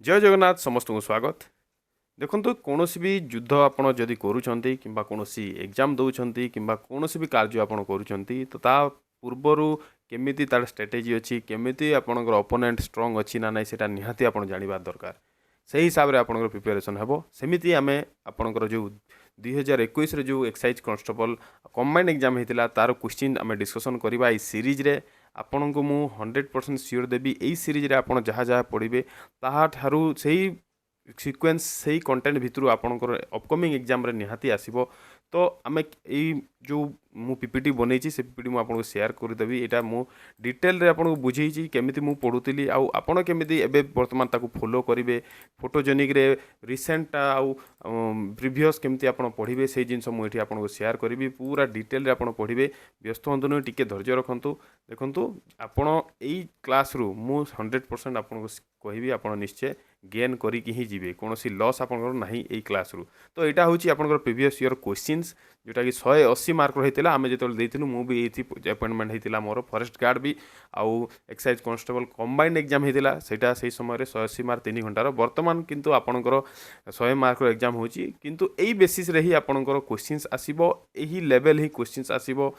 जय जगन्नाथ समस्त को स्वागत। देखो कौन भी युद्ध आपड़ जदि करूँगी कि कौन एग्जाम दौरान कि कौन भी कार्य आपड़ करूँ तो ता पूर्वर केमी तार स्ट्रेटेजी अच्छी केमी आपंकर अपोनेंट स्ट्रंग अच्छी ना ना से निहाती आप जानवर दरकार से हिसाब से आप प्रिपेरेसन हम सेमती आम आपंकर जो 2021 जो एक्साइज कॉन्स्टेबल कंबाइंड एग्जाम होता तार क्वेश्चन आम डिस्कसन करवा ये सीरीज रे आपन को मु 100% सियोर देवी यही सीरीज रे आपन जहाँ जहाँ पढ़े ताहारू से सिक्वेन्स से कंटेंट भितर आपंकर अपकमिंग एग्जाम रे निहाती आसब। तो आम यही जो मु पीपीटी बनई से पीपीटी मुझे सेयार करदेवी यहाँ मु डिटेल रे आपको बुझे केमी मु पढ़ुली आपड़ केमी एवं बर्तमान ताको फॉलो करेंगे फोटोजेनिक रे रिसेंट आउ प्रीवियस केमती आप पढ़े से जिन मुझे आपको सेयार करी पूरा डिटेल रे आप पढ़े व्यस्त हूँ टी धैर्य रखु। देखु आपण यही क्लास रु मु 100% आपको कहबी आप निश्चय गेन करी ही जी कौन लॉस आप ना यही क्लास रु। तो यहाँ हूँ आप प्रीवियस ईयर क्वेश्चंस जोटा कि 180 मार्क रही आम जो देती मुझे ये अपॉइंटमेंट होता मोर फॉरेस्ट गार्ड भी आउ एक्साइज कांस्टेबल कंबाइंड एग्जाम होता सेटा से समय 180 मार्क 3 घंटार बर्तमान किंतु आपणकर 100 मार्क एग्जाम होची किंतु यही बेसिस रे ही आपणकर क्वेश्चंस आसीबो यही लेवल ही क्वेश्चंस आसीबो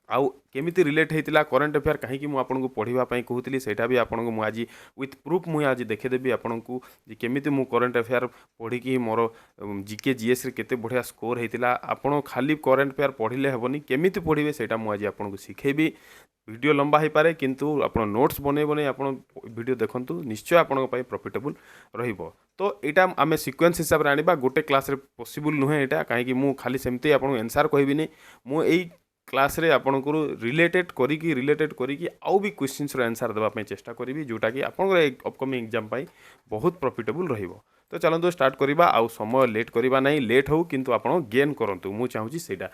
आउ केमिति रिलेट होता करेन्ट अफेयर कहीं मुझे पढ़ाई कहूली से भी आपको मुझे आज विथ प्रूफ मुझे आज देखेदेवी आपको केमिति मु करेन्ट अफेयर पढ़ी मोर जीके जीएस रे केते बढ़िया स्कोर होता आपड़ खाली करेन्ट अफेयर पढ़ले हेनी केमिति पढ़े से मुझे आपको शिखेबी। वीडियो लंबा हो पारे किंतु आप नोट्स बने बने आप वीडियो देखंतु निश्चय आपन प्रॉफिटेबल रहिबो। तो यहाँ आम सिक्वेन्स हिसाब से आनिबा गोटे क्लास रे पॉसिबल नुहे यहाँ कहीं मु खाली सेमती आपको आंसर कहबिनी मु एई क्लास रे आपनकर रिलेटेड करी आउ भी क्वेश्चंस रो आंसर देवाई चेष्टा करी जोटा कि आपंकर अपकमिंग एग्जाम बहुत प्रॉफिटेबल रहिबो। तो चलते स्टार्ट करवा आउ समय लेट करवा नहीं लेट हो किंतु आपन गेन करंतु मु चाहूँगी सेटा।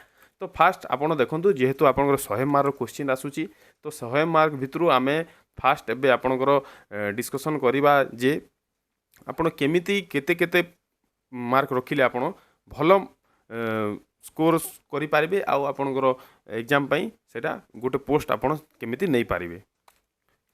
तो फास्ट आपन देखंतु जेहेतु आपंकर 100 मार्क क्वेश्चन आसूची तो 100 मार्क भितरु आमे फास्ट एबे आपनकर डिस्कशन करवा जे आपण केमिति केते केते मार्क रखिले आपण भल स्कोर करें आपणकर एग्जाम सेटा गोटे पोस्ट आपड़ केमिति नहीं पारे।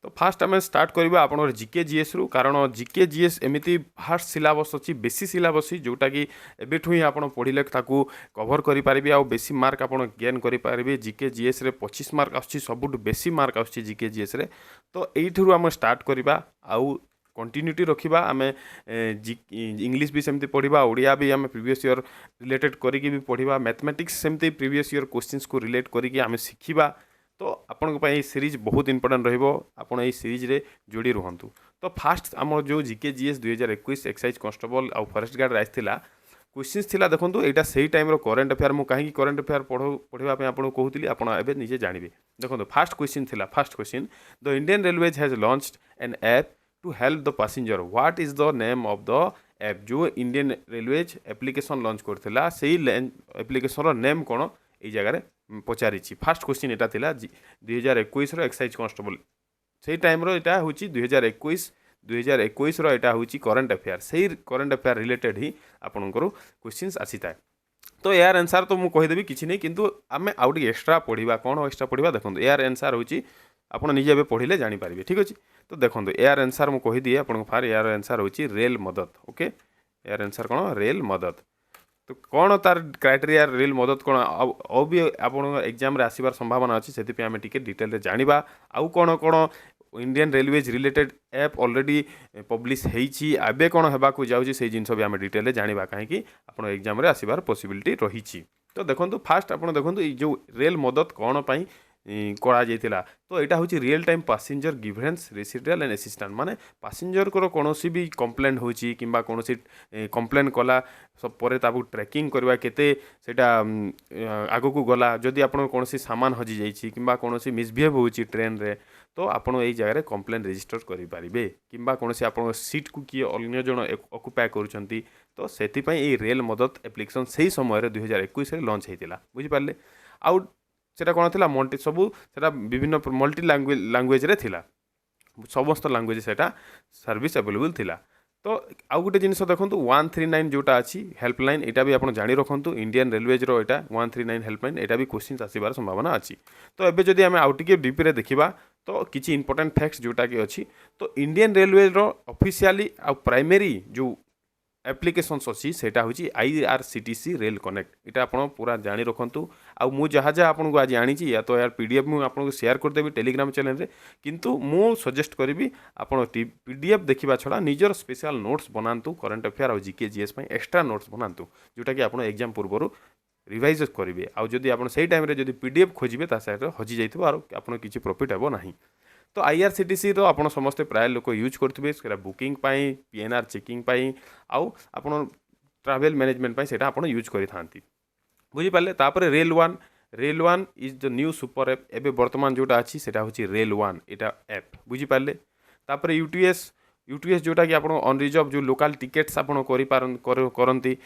तो फास्ट आम स्टार्ट करवा आप जीके जीएस रु कारण जीके जीएस एमती फास्ट सिलेबस अच्छी बेसी सिलेबस जोटा कि एबेठू ही आप पढ़ले ताकू कभर करें आउ बेसी मार्क आप गेन करें। जीके जीएस रे 25 मार्क आसुची सबुठ बेसी मार्क आसुची जीके जीएस रे। तो यू आम स्टार्ट करवा आउ कंटिन्यूटी रखा आम इंग्लीश भी सेमती पढ़ा ओडिया भी आम प्रीवियस ईयर रिलेटेड करी पढ़ा मैथमेटिक्स सेमती प्रीवियस ईयर क्वेश्चंस को रिलेट करी आम शिखा। तो आपण सीरीज बहुत इंपोर्टेंट रहा सीरीज रे जोड़ी रुहतु। तो फास्ट आम जो जीके जीएस 2021 एक्साइज कांस्टेबल आउ फॉरेस्ट गार्ड आसला क्वेश्चंस थिला देखो यहाँ से टाइम करेन्ट अफेयर मुझे कहीं करेन्ट अफेयर पढ़ाई आपको कहूली आप निजे जानवे। देखो फास्ट क्वेश्चन थिला first question the Indian railways has launched an app to help the passenger what is the name of the app. जो इंडियन रेलवेज एप्लिकेशन लॉन्च करथिला सेही एप्लिकेशन रो नेम कौन ये जगह पचारि। फास्ट क्वेश्चन यहाँ थिला 2021 रो एक्साइज कांस्टेबल से टाइम रो यहाँ हूँ 2021 रो यहाँ हूँ करेन्ट अफेयर से करेन्ट अफेयर रिलेटेड ही आपंकर क्वेश्चंस आसी था। तो यार आंसर तो मुझे कहीदेवी किसी नहीं किंतु आम आउ टे एक्सट्रा पढ़ा कौन एक्सट्रा पढ़ा देखो यार आंसर हूँ आप निजे ए पढ़ले जानीपारे ठीक अच्छे। तो देखो यार आंसर मुझे कहीदिए आप यार आंसर हूँ रेल मदद ओके यार आंसर कौन रेल मदद। तो कौन तार क्राइटेरिया रेल मदद कौन आउ भी आप एग्जाम रे आसबार संभावना अच्छी से आम टे डिटेल जाना आउ कौन कौन Indian railways related app already publish होती एवं कौन होगा जाऊँगी से जिन भी आम डिटेल जाना कहीं आप एग्जाम रे आसबार पॉसिबिलिटी रही। तो देखो फास्ट आप देखो जो रेल मदद कौन पाई करा जाइतिला। तो यहाँ हूँ real time passenger givens residual and assistant माने पैसेंजर को कौन भी कंप्लेन होची किंबा कौन कंप्लेन कला सब पर ट्रैकिंग करवा केते सेटा आगो को गला जदि आप कौन सामान हजि जाइए किंबा कौन मिसबिहेव होची ट्रेन रे तो आपड़ यही जगह कंप्लेन रजिस्टर करेंगे किंबा कौन आप सीट को किए अन्य जन अकुपाय करुँच। तो से रेल मदद एप्लिकेशन से ही समय 2021 लॉन्च होता बुझिपारे। आउ सेटा कौन थी मल्टी सबू से विभिन्न मल्टी लैंग्वेज रे थिला समस्त लैंग्वेज से सर्विस अवेलेबल थिला। तो आउ गोटे जिन देखो 139 जोटा अच्छी हेल्पलाइन यहाँ भी आप जानी रखु इंडियन रेलवेज यहाँ 139 हेल्पलाइन यहाँ भी क्वेश्चन आसबार संभावना अच्छी। तो एबे जदि आम आउ टिके डीपी रे देखिबा तो किसी इंपोर्टेंट फैक्ट्स जोटा कि अच्छी तो इंडियन रेलवे ऑफिशियली आ प्राइमरी जो एप्लिकेशंस अच्छी सेटा हूँ IRCTC रेल कनेक्ट यहाँ आप पूरा जानी रखु आउ मु जहाँ जहाँ आपको आज आनी या तो यार PDF मुझे आपको शेयर करदेवी टेलीग्राम चैनल रे किंतु मु सजेस्ट करी आप PDF देखा छड़ा निजर स्पेशल नोट्स बनातु करंट अफेयर और GK GS एक्स्ट्रा नोट्स बनातु जोटा कि आप एग्जाम पूर्व रिवाइज करेंगे आउ जदि आप से टाइम जब PDF खोजे सैड हजि जाइए आप किसी प्रॉफिट हे ना तो IRCTC रो आपण समस्ते प्राय लोक यूज करथिबे सेटा बुकिंग पाई PNR चेकिंग पाई आउ आपण ट्रैवल मैनेजमेंट पाई सेटा आपण यूज करि थांती बुझी पाले तापर rail one is the new super app एबे वर्तमान जोटा अछि सेटा होछि रेल वन एटा ऐप बुझी पाले तापर यूटीएस जोटा कि आपण ऑन रिजर्व जो लोकल टिकेट्स आपण करंती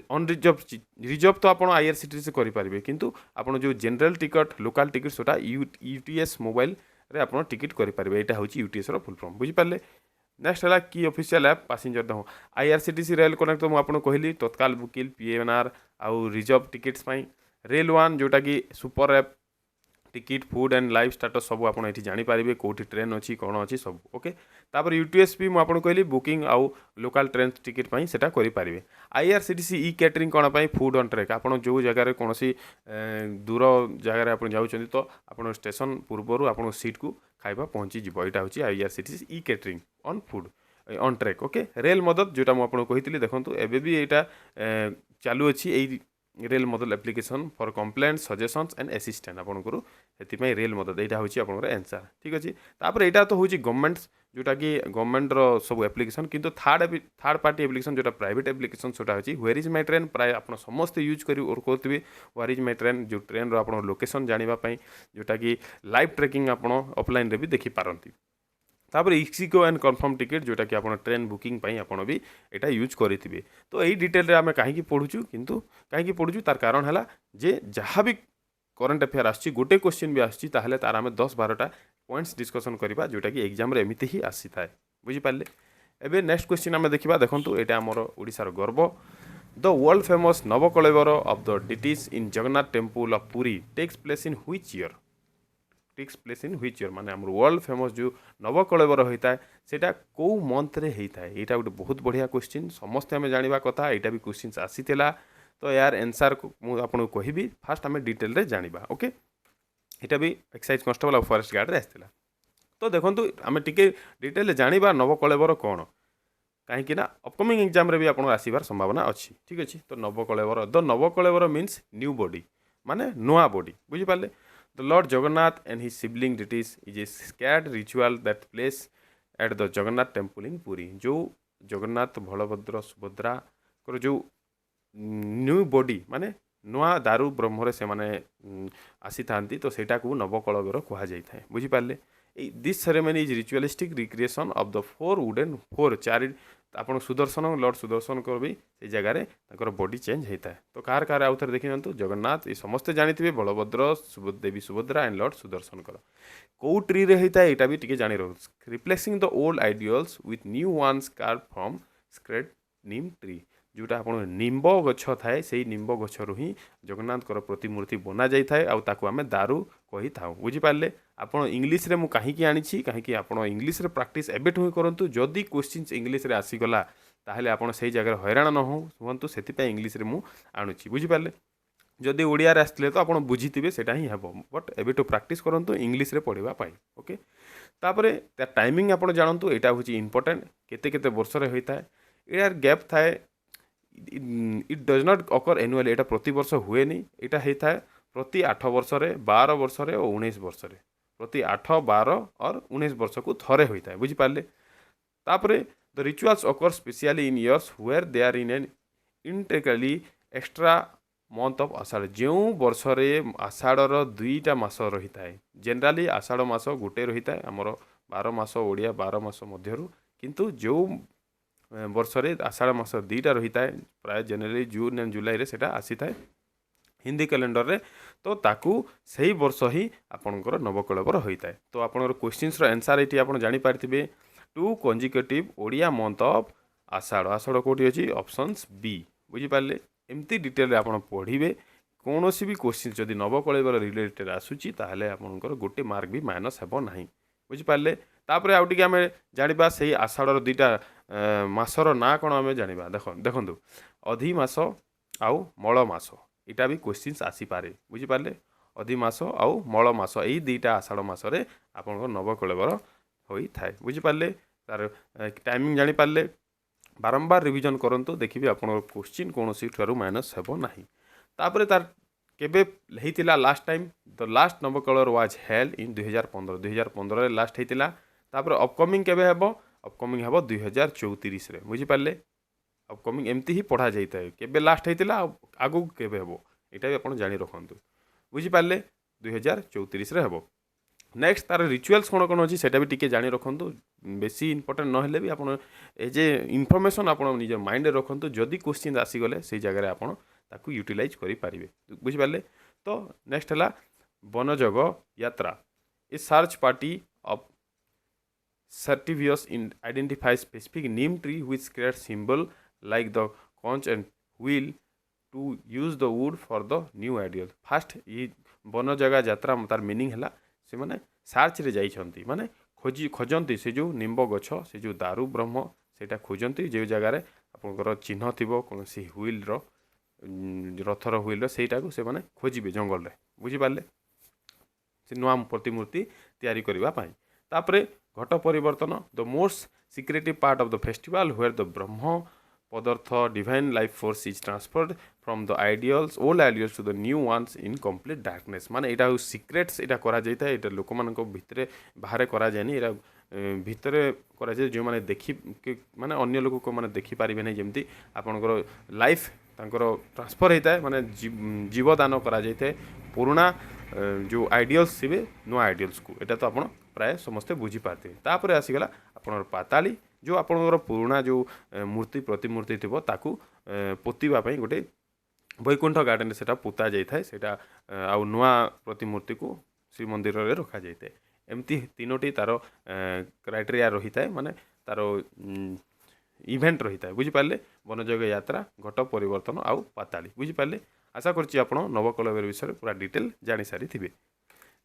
ऑन रिजर्व तो आपण IRCTC से करि पारिबे किंतु आपण जो जनरल टिकट लोकल टिकट सेटा यूटीएस मोबाइल रे आपण टिकट करि पारिबे एटा होछि यूटीएस रो फुल फॉर्म बुझी पाले नेक्स्ट है की ऑफिशियल ऐप पैसेंजर दो IRCTC रेल कनेक्ट तो मुझे कहली तत्काल बुकिंग PNR आउ रिजर्व टिकेट्स पाई रेल वन जोटा कि super app ticket food and life status सब आप जानीपारे कौटी ट्रेन अच्छी कौन अच्छी सब ओके तापर यूटीएस भी मुझे कहली बुकिंग आउ लोकल ट्रेन टिकट पाई सेटा करें IRCTC ई कैटरिंग कौन पाई फूड ऑन ट्रैक आप जो जगार कौन दूर जगार आप जाऊँ तो आप स्टेशन पूर्वर आप सीट को खाଇବା पहुँची जीव यहाँ हूँ IRCTC e catering on food on track okay rail मदद जोटा मुझे कही देखूँ एवं भी यहाँ चालू अच्छी रेल मदद application for complaint suggestions and assistant आपंकर से रेल मदद यहाँ हूँ आप आंसर ठीक अच्छे तापर यहाँ तो हूँ गवर्नमेंट जोटा कि गवर्नमेंट सब एप्लिकेशन किंतु थर्ड पार्टी एप्लिकेशन जोटा प्राइवेट एप्लिकेशन जोटा अच्छी वेयर इज माई ट्रेन प्राय आप समस्ते यूज करुवे वेयर इज माई ट्रेन जो ट्रेन आप लोकेशन जानापी जोटा कि लाइव ट्रैकिंग आप ऑफलाइन भी देखिपारती तापर इक्सिको एंड कन्फर्म टिकेट जोटा कि आप ट्रेन बुकिंग आपड़ भी यहाँ यूज करेंगे तो यही डिटेल आम कहीं पढ़ुचु किंतु कहीं पढ़ुचु तार कारण है जे जहाँ भी करंट अफेयर आसची गोटे क्वेश्चन भी आसची ताहले तार आम 10-12टा पॉइंट्स डिस्कसन करवा जोटा कि एग्जाम रे एमती ही आसी थाए बुझिपारे एबे नेक्स्ट क्वेश्चन आम देखा देखो यहाँ आमर ओडिशार गर्व the world famous Nabakalebar of the deities in Jagannath temple of Puri takes place in which year माने आम वर्ल्ड फेमस जो नवकलेवर होता है सेटा कौ मंथ रे होता है यहाँ गोटे बहुत बढ़िया क्वेश्चन समस्ते आम जाना कथा यहाँ भी क्वेश्चन आसीला तो यार आंसर को मुझे कहबी फास्ट आम डिटेल रे जानिबा ओके यहाँ भी एक्साइज कॉन्स्टेबल और फॉरेस्ट गार्ड रे आसला तो देखो आम टिके डिटेल जानिबा नवकलेवर कौन कहीं अपकमिंग एग्जाम रे भी आप आसबार संभावना अच्छी ठीक अच्छे तो नवकलेवर the Nabakalebar means new body माने नुआ body बुझिपारे The Lord Jagannath and his sibling deities is a scared ritual that plays at the Jagannath temple in Puri. जो जगन्नाथ बलभद्र सुभद्रा को जो न्यू बॉडी माने नुआ दारू ब्रह्मरे से माने आसी थांती तो सेटा को नवकलेवर कहा जाता है बुझिपारे this ceremony is ritualistic recreation of the four चारि आप सुदर्शन लॉर्ड सुदर्शन को भी से जगह बॉडी चेंज होता है तो कार कार आउ थे देखी ना जगन्नाथ ये समस्ते जानी बलभद्र देवी सुभद्रा एंड लॉर्ड सुदर्शन कौ ट्री रे होता है यहाँ भी टी जानी रहो replacing the old ideals with new ones carve from sacred neem tree जोटा आप निम्ब गछ थाए से निम्ब गछरू ही जगन्नाथ प्रतिमूर्ति बना जाए आम दारू कही था बुझिपारे आप इंग्लीश रे मु कहीं आनी कहीं आप इंग्लीश रे प्रैक्टिस एबेठू ही करूँ जदि क्वेश्चन इंग्लीश रे आसीगला ताहले आप से जगह हैरान न हुंतु से इंग्लीश रे मु आणुची बुझिपारे जदि ओडिया रे आसले तो आप बुझीथे सेटा ही हेबो बट एबेठू प्रैक्टिस करूँ इंग्लीश रे पढ़ा ओके तापरे टाइमिंग आप जानतु यहाँ हूँ इंपोर्टेंट केते केते वर्ष रे होता है यार गैप थाए it does not occur annually यहाँ प्रति वर्ष हुए नहीं यहाँ होता है प्रति 8 वर्ष रे 12 वर्ष रे और 19 वर्ष रे प्रति 8 12 और 19 वर्ष को थरे होता है बुझिपारे तापरे द रिचुअल्स अकर specially in years where they are in an integrally extra month of Ashadha जो वर्ष रे आषाढ़र 2टा मास रही है जनरली आषाढ़ मास गोटे रही है आमर 12 मास ओडिया 12 मास मध्यरु किंतु जो वर्ष रे आषाढ़ मास 2टा रही है प्राय जनरली जून एंड जुलाई रे सेटा आसी थाए हिंदी कैलेंडर रे तो ताकू सही वर्ष ही आपणकर नवकलेवर होता है तो आपणकर क्वेश्चंस रो आंसर ये आप जानी पारथिबे 2 कंजिक्यूटिव ओडिया मंथ ऑफ आषाढ़ आषाढ़ कोठी अछि ऑप्शंस बी बुझिपारे एमती डिटेल आप पढ़िबे कौन भी क्वेश्चन जदि नवकलेवर रिलेटेड आसूची ताहले आपणकर गोटे मार्क भी माइनस हेबो नाही बुझिपारे तापर आउ टिके आमे जानिबा सेही आषाढ़र दुईटा मासर ना कौन आमे जानिबा देखंतु अधि मास आउ मल मास इटा भी क्वेश्चन आसीपारे बुझिपारे अधि मास आउ मल मास यही दुईटा आषाढ़ मासरे आपन नवकलेवर होई बुझिपारे तार टाइमिंग जानिपारे बारंबार रिविजन करंतु देखिबे आपन क्वेश्चन कौन सी ठारू माइनस हेबो नाही तापर तार केबे हेतिला last time the last Nabakalebara was held in 2015 रे लास्ट हेतिला तापर अपकमिंग केबे हेबो अपकमिंग हेबो 2034 रे बुझिपारे अपकमिंग एमती ही पढ़ा जाइता है केबे लास्ट हेतिला आगु केबे हेबो एटा भी आपन जानि रखंतु बुझिपारे 2034 रे हेबो नेक्स्ट तार रिचुअल्स कौन कौन अच्छी सेटा भी टिके जानी रखंतु बेसी इंपोर्टेंट नहेले भी आपन ए जे इनफॉरमेशन आपन निज माइंड रे रखंतु जदी क्वेश्चन आसीगले से जगह रे आपन ताकू यूटिलाइज करि पारिबे बुझिपारे तो नेक्स्ट हला Banajaga Yatra a search party of servitors in identify specific neem tree which create symbol like the conch and wheel to use the wood for the new ideal first ये वनजोग यात्रा तार मीनिंग हला से माने सार्च रे जाइछंती माने खोजंती से जो निम्ब गछ से जो दारू ब्रह्म सेटा खोजंती जो जगह रे आपनकर चिन्ह थिबो कोन सी व्हील रो रथर व्हील रो सेटा को से माने खोजिबे जंगल रे बुझि पारले से नुआ प्रतिमूर्ति तैयारी करबा पाई तापरे घट परिवर्तन the most secretive part of the festival where the Brahma Padartha divine life force is transferred from the idols old idols to the new ones in complete darkness माने एटा सिक्रेट्स एटा करा जाइता एटा लोक मानक भितरे बाहर करा जायनी एटा भितरे करा जाय जो माने देखि माने अन्य लोक को माने देखि पारिबे नै जेमती आपनकर लाइफ तांकर ट्रांसफर होता है माने जीवदान करा जाइता पुराना जो आइडियल्स थे नुआ आइडियल्स को एटा तो आप प्राय समस्ते बुझी पाते तापर आसीगला आपनर पाताली जो आपनकर पुराना जो मूर्ति प्रतिमूर्ति थी ताकू पोतीबा गोटे वैकुंठ गार्डन से पोता जाए सेटा आउ नुआ प्रतिमूर्ति को श्रीमंदिर रे रखा जाए एमती तीनोटी तार क्राइटेरिया रही था माने तार इवेंट रही है बुझिपारे वनजोग यात्रा घट परिवर्तन आउ पाताली बुझिपारे आशा करछि आपण नवकलेवर विषय पूरा डिटेल जानी सारी थिबे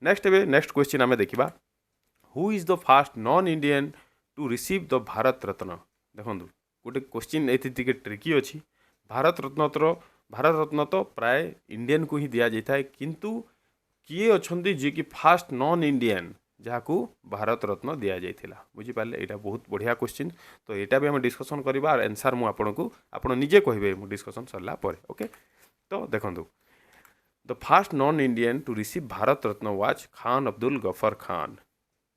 नेक्स्ट क्वेश्चन आमे देखिबा who is the first non Indian to receive the Bharat Ratna देखंतु गोटे क्वेश्चन एथि टिके ट्रिकी अछि भारत रत्न तो प्राय इंडियन को ही दिया जाता है किंतु किए अच्छे जी कि फास्ट नॉन इंडियन जहाँ भारत रत्न दि जाइथिला बुझिपारे यहाँ बहुत बढ़िया क्वेश्चन तो यहाँ भी आम डिस्कसन करवा आंसर मुझे आपको आप निजे कहे डिस्कसन सरला पर ओके तो देखो the first non Indian to receive Bharat Ratna was Khan Abdul Ghaffar Khan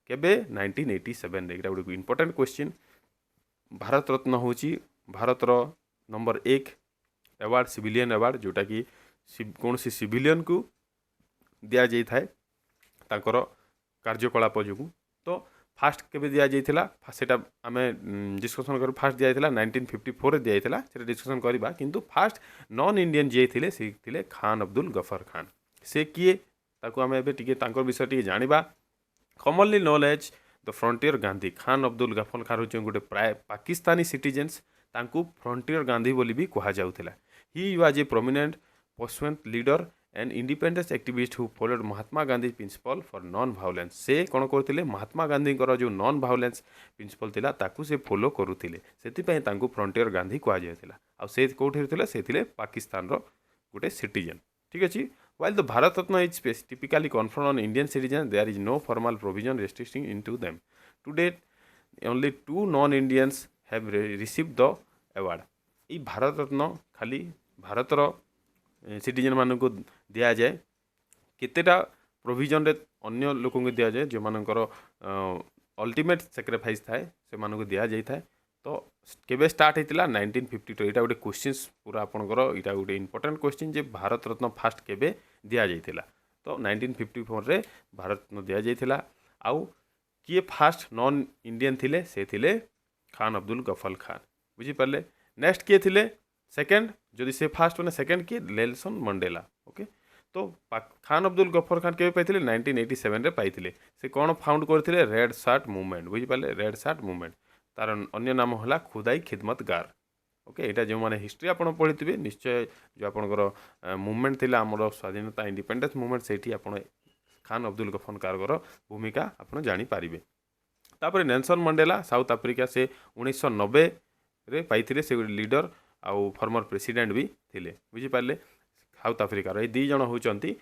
केबे 1987 एटा गोटे इंपोर्टेंट क्वेश्चन भारत रत्न होची भारतर नंबर 1 अवार्ड सिविलियन अवार्ड जोटा कि कौन सी सिविलियन को दिया जाई थाए तांकर कार्यकलाप जो तो फास्ट केबे दिया जाइथिला सेटा आमे डिस्कशन कर फास्ट दिया जाइथिला 1954 रे दिया जाइथिला सेटा डिस्कशन करबा किंतु फास्ट नॉन इंडियन जे थिले से थिले खान अब्दुल गफर खान से किए ताको आमे एबे टिके तांकर विषय टिके जानिबा commonly known as the frontier Gandhi Khan Abdul Ghaffar Khan होचे गोटे प्राय पाकिस्तानी सिटीजन्स तांकू फ्रंटियर गांधी बोली भी कहा जाउथिला he was a prominent pursuant leader and independence activist who followed Mahatma Gandhi principle for non violence से कौन करते महात्मा गांधी जो नॉन वायलेंस प्रिंसिपल थिला ताकू से फॉलो करुथिले सेतिपय तांकू फ्रंटियर गांधी कहा जायथिला आ से कोठी थिले से थिले पाकिस्तान रो गोटे सिटीजन ठीक अछि while the Bharat Ratna is typically conferred on Indian citizens there is no formal provision restricting into them to date only 2 non-Indians have received the award ई भारत रत्न खाली भारतर सिटीजन मानक दिया जाए केतेटा प्रोविजन रे अन्य लोक दिया जाए जो मानकर अल्टीमेट सैक्रिफाइस थाए से मानक दिया जाए थाए तो केबे स्टार्ट होता 1952 यहाँ गोटे क्वेश्चन पूरा आपंकर यहाँ गोटे इंपोर्टेंट क्वेश्चन जे भारत रत्न फास्ट केबे दिया जाइथिला तो 1954 रे भारत रत्न दिया जाइथिला आउ किए फास्ट नॉन इंडियन थिले से थिले खान अब्दुल गफर खान बुझिपारे नेक्स्ट किए थिले सेकंड जदि से फास्ट मैंने सेकंड किए नेल्सन मंडेला ओके तो खान अब्दुल गफर खान के पाइथिले 1987 रे पाइथिले से कौन फाउंड करथिले रेड शार्ट मूवमेंट बुझिपारे रेड शार्ट मूवमेंट तार अन्य नाम है खुदाई खिदमतगार ओके यहाँ जो मैंने हिस्ट्री आप पढ़ी निश्चय जो आपंकर मूवमेंट थी आमर स्वाधीनता इंडिपेंडेंस मूवमेंट से खान अब्दुल गफर खान भूमिका आप जानीपारे तापर नेल्सन मंडेला साउथ आफ्रिका से 1990 रे पाइथिले से लीडर आउ फॉर्मर प्रेसिडेंट भी थिले बुझिपारे साउथ आफ्रिकार ये दी जन होचंती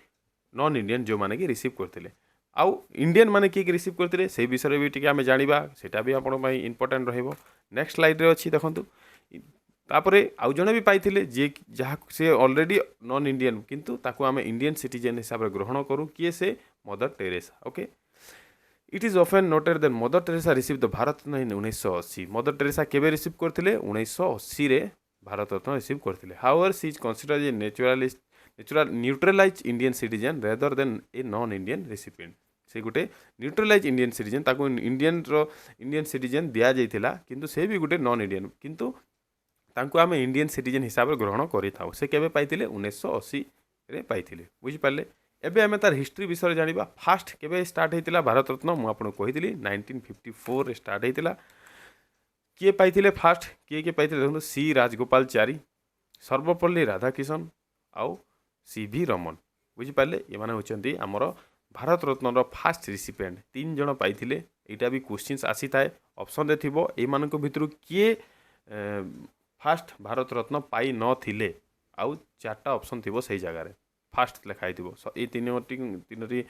नॉन इंडियन जो माने कि रिसीव करथिले आउ इंडियन माने किए रिसीव करथिले से विषय भी टिके आमे जानिबा सेटा भी आपण पई इंपोर्टेंट रहइबो नेक्स्ट स्लाइड रे अछि देखंतु तापरे आउ जने भी पाइथिले जे जहा से ऑलरेडी नॉन इंडियन किंतु ताको आमे इंडियन सिटीजन हिसाब रे ग्रहण करू किए से Mother Teresa okay it is often noted that Mother Teresa receive the Bharat Ratna in 1980 Mother Teresa केबे रिसीव करथिले 1980 रे भारत रत्न रिसीव करथिले however she is considered a naturalize Indian citizen rather than a non Indian recipient से गोटे naturalize Indian citizen ताको Indian citizen दिया जाइथिला किंतु से भी गोटे नॉन इंडियन किंतु तांको आमे इंडियन सिटीजन हिसाब रे ग्रहण करिथाउ से केबे पाइथिले 1980 रे पाइथिले बुझि पारले एबे आमे तार हिस्ट्री विषय जानिबा फास्ट केबे स्टार्ट हेतिला भारत रत्न मु आपन कहितली 1954 रे स्टार्ट हेतिला किए पाइथिले फास्ट किए पाइथिले देखो सी राजगोपालचारी सर्वपल्ली राधाकिशन आउ सी भी रमन बुझि पारले ये माने होचंती हमर भारत रत्न रो फास्ट रिसिपिएंट 3 जण पाइथिले एटा भी क्वेश्चंस आसी थाए ऑप्शन रे थिबो ए मानको भितरु किए फास्ट भारत रत्न पाई न थिले आउ चारटा ऑप्शन थिबो सही जगह रे फास्ट लिखाई थी ये तीनोटी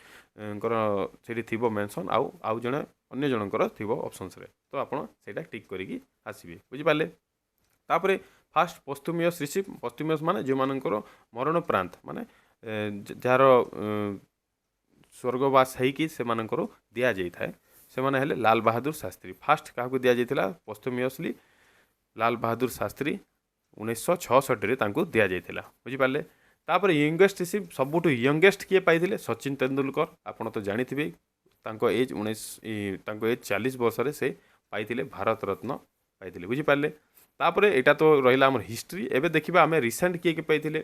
से थिबो मेंशन आउ जने अन्य जनकर थिबो ऑप्शंस रे तो आपण सेटा टिक करिकी आसीबे बुझि पाले तापरे फास्ट पोस्टुमियस रिसीव पोस्टुमियस माने जो मानकर मरण प्रांत माने जार स्वर्गवास हेकी से मानकर दिया जाई थाए से माने हेले लाल बहादुर शास्त्री फास्ट काहको दिया जाइथिला पोस्टुमियसली लाल बहादुर शास्त्री 1966 रे तांको दिया जाइथिला बुझि पाले तापर यंगेस्ट रिसीव सबुठु यंगेस्ट किए पाइथिले सचिन तेंदुलकर आपण तो जानिथिबे तांको एज 40 वर्ष रे से पाइथिले भारत रत्न पाइथिले बुझि पारले तापरे एटा तो रहिला हमर हिस्ट्री एबे देखिबा हमें रिसेंट किए के पाइथिले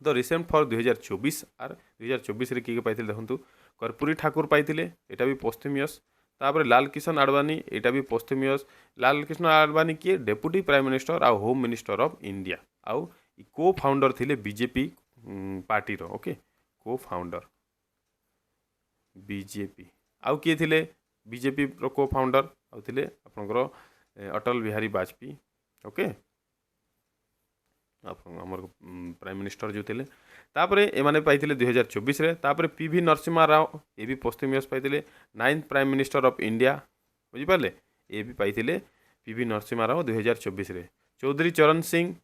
तो रिसेंट फॉर 2024 आर 2024 रे किए पाइथिले देखंतु कर्पूरी ठाकुर पाइथिले एटा भी पोस्टुमियस तापर लाल किशन आडवाणी एटा भी पोस्टुमियस लाल किशन आडवाणी किए डेप्यूटी प्राइम मिनिस्टर आ होम मिनिस्टर ऑफ इंडिया आउ को फाउंडर थिले बीजेपी पार्टी रो ओके को फाउंडर बीजेपी आउ किए थिले बीजेपी रो को फाउंडर आउ थिले आपनकर अटल बिहारी वाजपेयी ओके हमर प्राइम मिनिस्टर जो थिले तापरे ए माने पाइथिले 2024 रे तापरे पीवी नरसिम्हा राव ए भी पोस्टुमियस पाइथिले 9th prime minister of India बुझि पाले ए भी पाइथिले पीवी नरसिम्हा राव 2024 रे चौधरी चरण सिंह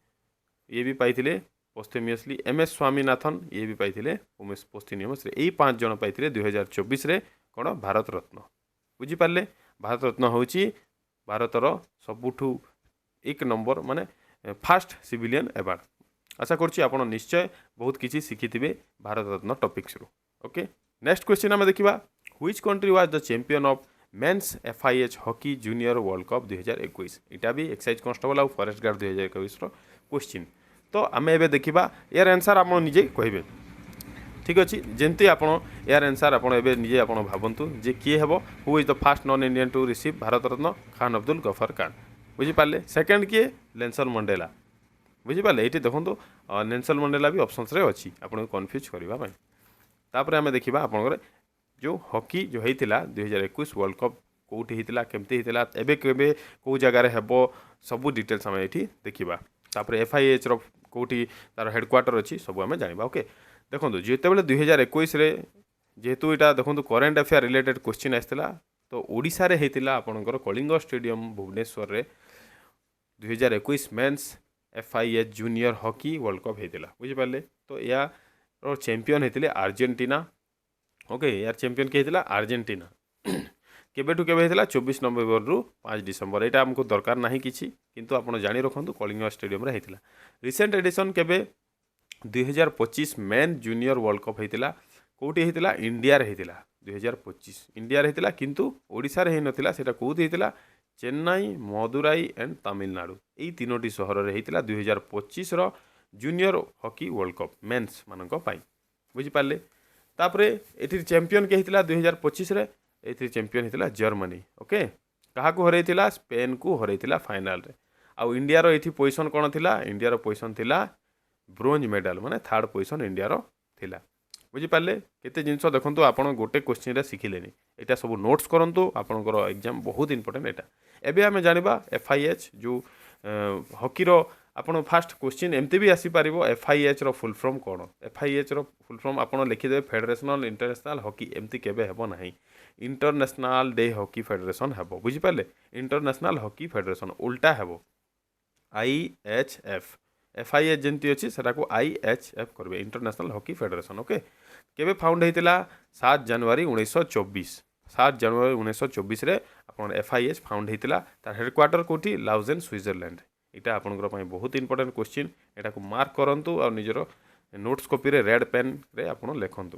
ये भी पाइथिले पोस्टुमियसली एमएस स्वामीनाथन ये भी पाइथिले पोस्टुमियस रे एई 5 जण पाइथिले 2024 रे कोन भारत रत्न बुझि पारले भारत रत्न होची भारतर सबुठु एक नंबर माने फास्ट सिविलियन अवार्ड आशा करछि आपण निश्चय बहुत किछि शिखिथिबे भारत रत्न टॉपिक्स रो ओके नेक्स्ट क्वेश्चन हम देखिबा which country was the champion of men's FIH hockey junior world cup 2021 इटा भी एक्साइज कांस्टेबल और फॉरेस्ट गार्ड 2021 रो क्वेश्चन तो आम एबे देखिबा यार आंसर आप निजे कहबे ठीक अच्छे जमती आप यार आंसर आप निजे आप भावतु जे किए हेबो who is the first non Indian to receive Bharat Ratna Khan Abdul Ghaffar Khan बुझिपारे सेकेंड किए नेल्सन मंडेला बुझिपारे ये देखो नेल्सन मंडेला भी ऑप्शंस रे अच्छी आपको कन्फ्यूज करने तापर आम देखा आप जो हॉकी जो होता 2021 वर्ल्ड कप कौटी होता केमती होता एबे केबे कौ जगार हेबो सबू डिटेल्स आम ये देखा तापर एफआईएच रो कौटी तार हेडक्वार्टर अच्छी सब आम जाना ओके देखो जिते बड़े 2021 जेहेतु यहाँ देखो करेन्ट अफेयर रिलेटेड क्वेश्चन आसाला तो ओडिशा रे हेतिला आपणकर कलिंग स्टेडियम भुवनेश्वर रे 2021 men's FIH junior hockey world cup होता बुझिपारे तो यार चैंपियन होते अर्जेंटीना ओके यार चैंपियन किए होता अर्जेंटीना केबेठू केबे होता 24 नवेम्बर रु 5 डिसेम्बर यहाँ आमको दरकार ना किसी किंतु आप जानी रखु कलिंग स्टेडियम रे होता रिसेंट एडिशन केबे 2025 मेन जूनियर वर्ल्ड कप होता कौटी होता इंडिया रे होता 2025 इंडिया रे होता किंतु ओडिशा रे होता सेटा कौटी होता चेन्नई मदुराई एंड तमिलनाडु यही तीनोटी सहर में होता 2025 रो junior hockey world cup men's मानक पाई बुझिपारे तापरे एथि चैंपियन के होता 2025 रे एथि चैंपियन होता जर्मनी ओके क्या हरैला स्पेन को हरैला फाइनाल रे आउ इंडिया रो एथि पोजिशन कौन थिला इंडिया रो पोजिशन थिला ब्रोंज मेडल माने थर्ड पोजिशन इंडिया रो थिला बुझिपारे केते जिनस देखो आप गोटे क्वेश्चन शिखिले यहाँ सब नोट्स करूँ आपंकर एग्जाम बहुत इंपोर्टेंट यहाँ एवं आम जाना FIH जो हकीर आपन फास्ट क्वेश्चन एमती भी आसीपर FIH रो फुल फॉर्म कौन FIH रो फुल फॉर्म आपन लिखिदेवे फेडरेशनल इंटरनेशनल हॉकी एमती केबे हेबो नाही इंटरनेशनल डे हॉकी फेडरेशन हेबो बुझिपारे इंटरनेशनल हॉकी फेडरेशन उल्टा हेबो IHF FIH जमती अच्छी से IHF करेंगे इंटरनेशनल हॉकी फेडरेशन ओके केबे फाउंड होता 7 जनवरी 1924 7 जनवरी 1924 रे आपन FIH फाउंड होता तार हेडक्वार्टर कोठी लाउजेन स्विट्जरलैंड यहाँ आपंकर बहुत इंपोर्टेंट क्वेश्चन यहाँ को मार्क करूँ और निजर नोट्स कॉपी रे रेड पेन रे आप लिखु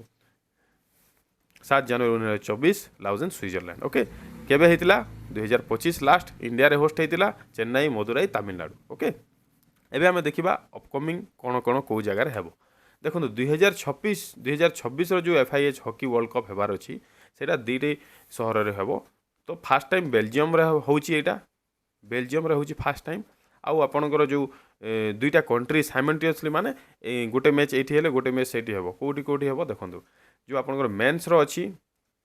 7 जनवरी 1924 लाउजेन स्विट्जरलैंड ओके केबे होता 2025 लास्ट इंडिया रे होस्ट होता चेन्नई मदुराई तमिलनाडु ओके एबे आमे देखिबा अपकमिंग कौन कौन कौ जगार हेबो देखो 2026 रो जो FIH हॉकी वर्ल्ड कप हेबार अच्छी सेटा दुईटे सहर रे हेबो तो फास्ट टाइम बेल्जियम रे होची एटा बेल्जियम रे होची फास्ट टाइम आउ आपणकर जो दुईटा कंट्री साइमल्टेनियसली माने गोटे मैच ये हेले गोटे मैच सेठी हेबो कोठी कोठी हेबो देखो जो आपणकर मेंस रो अच्छी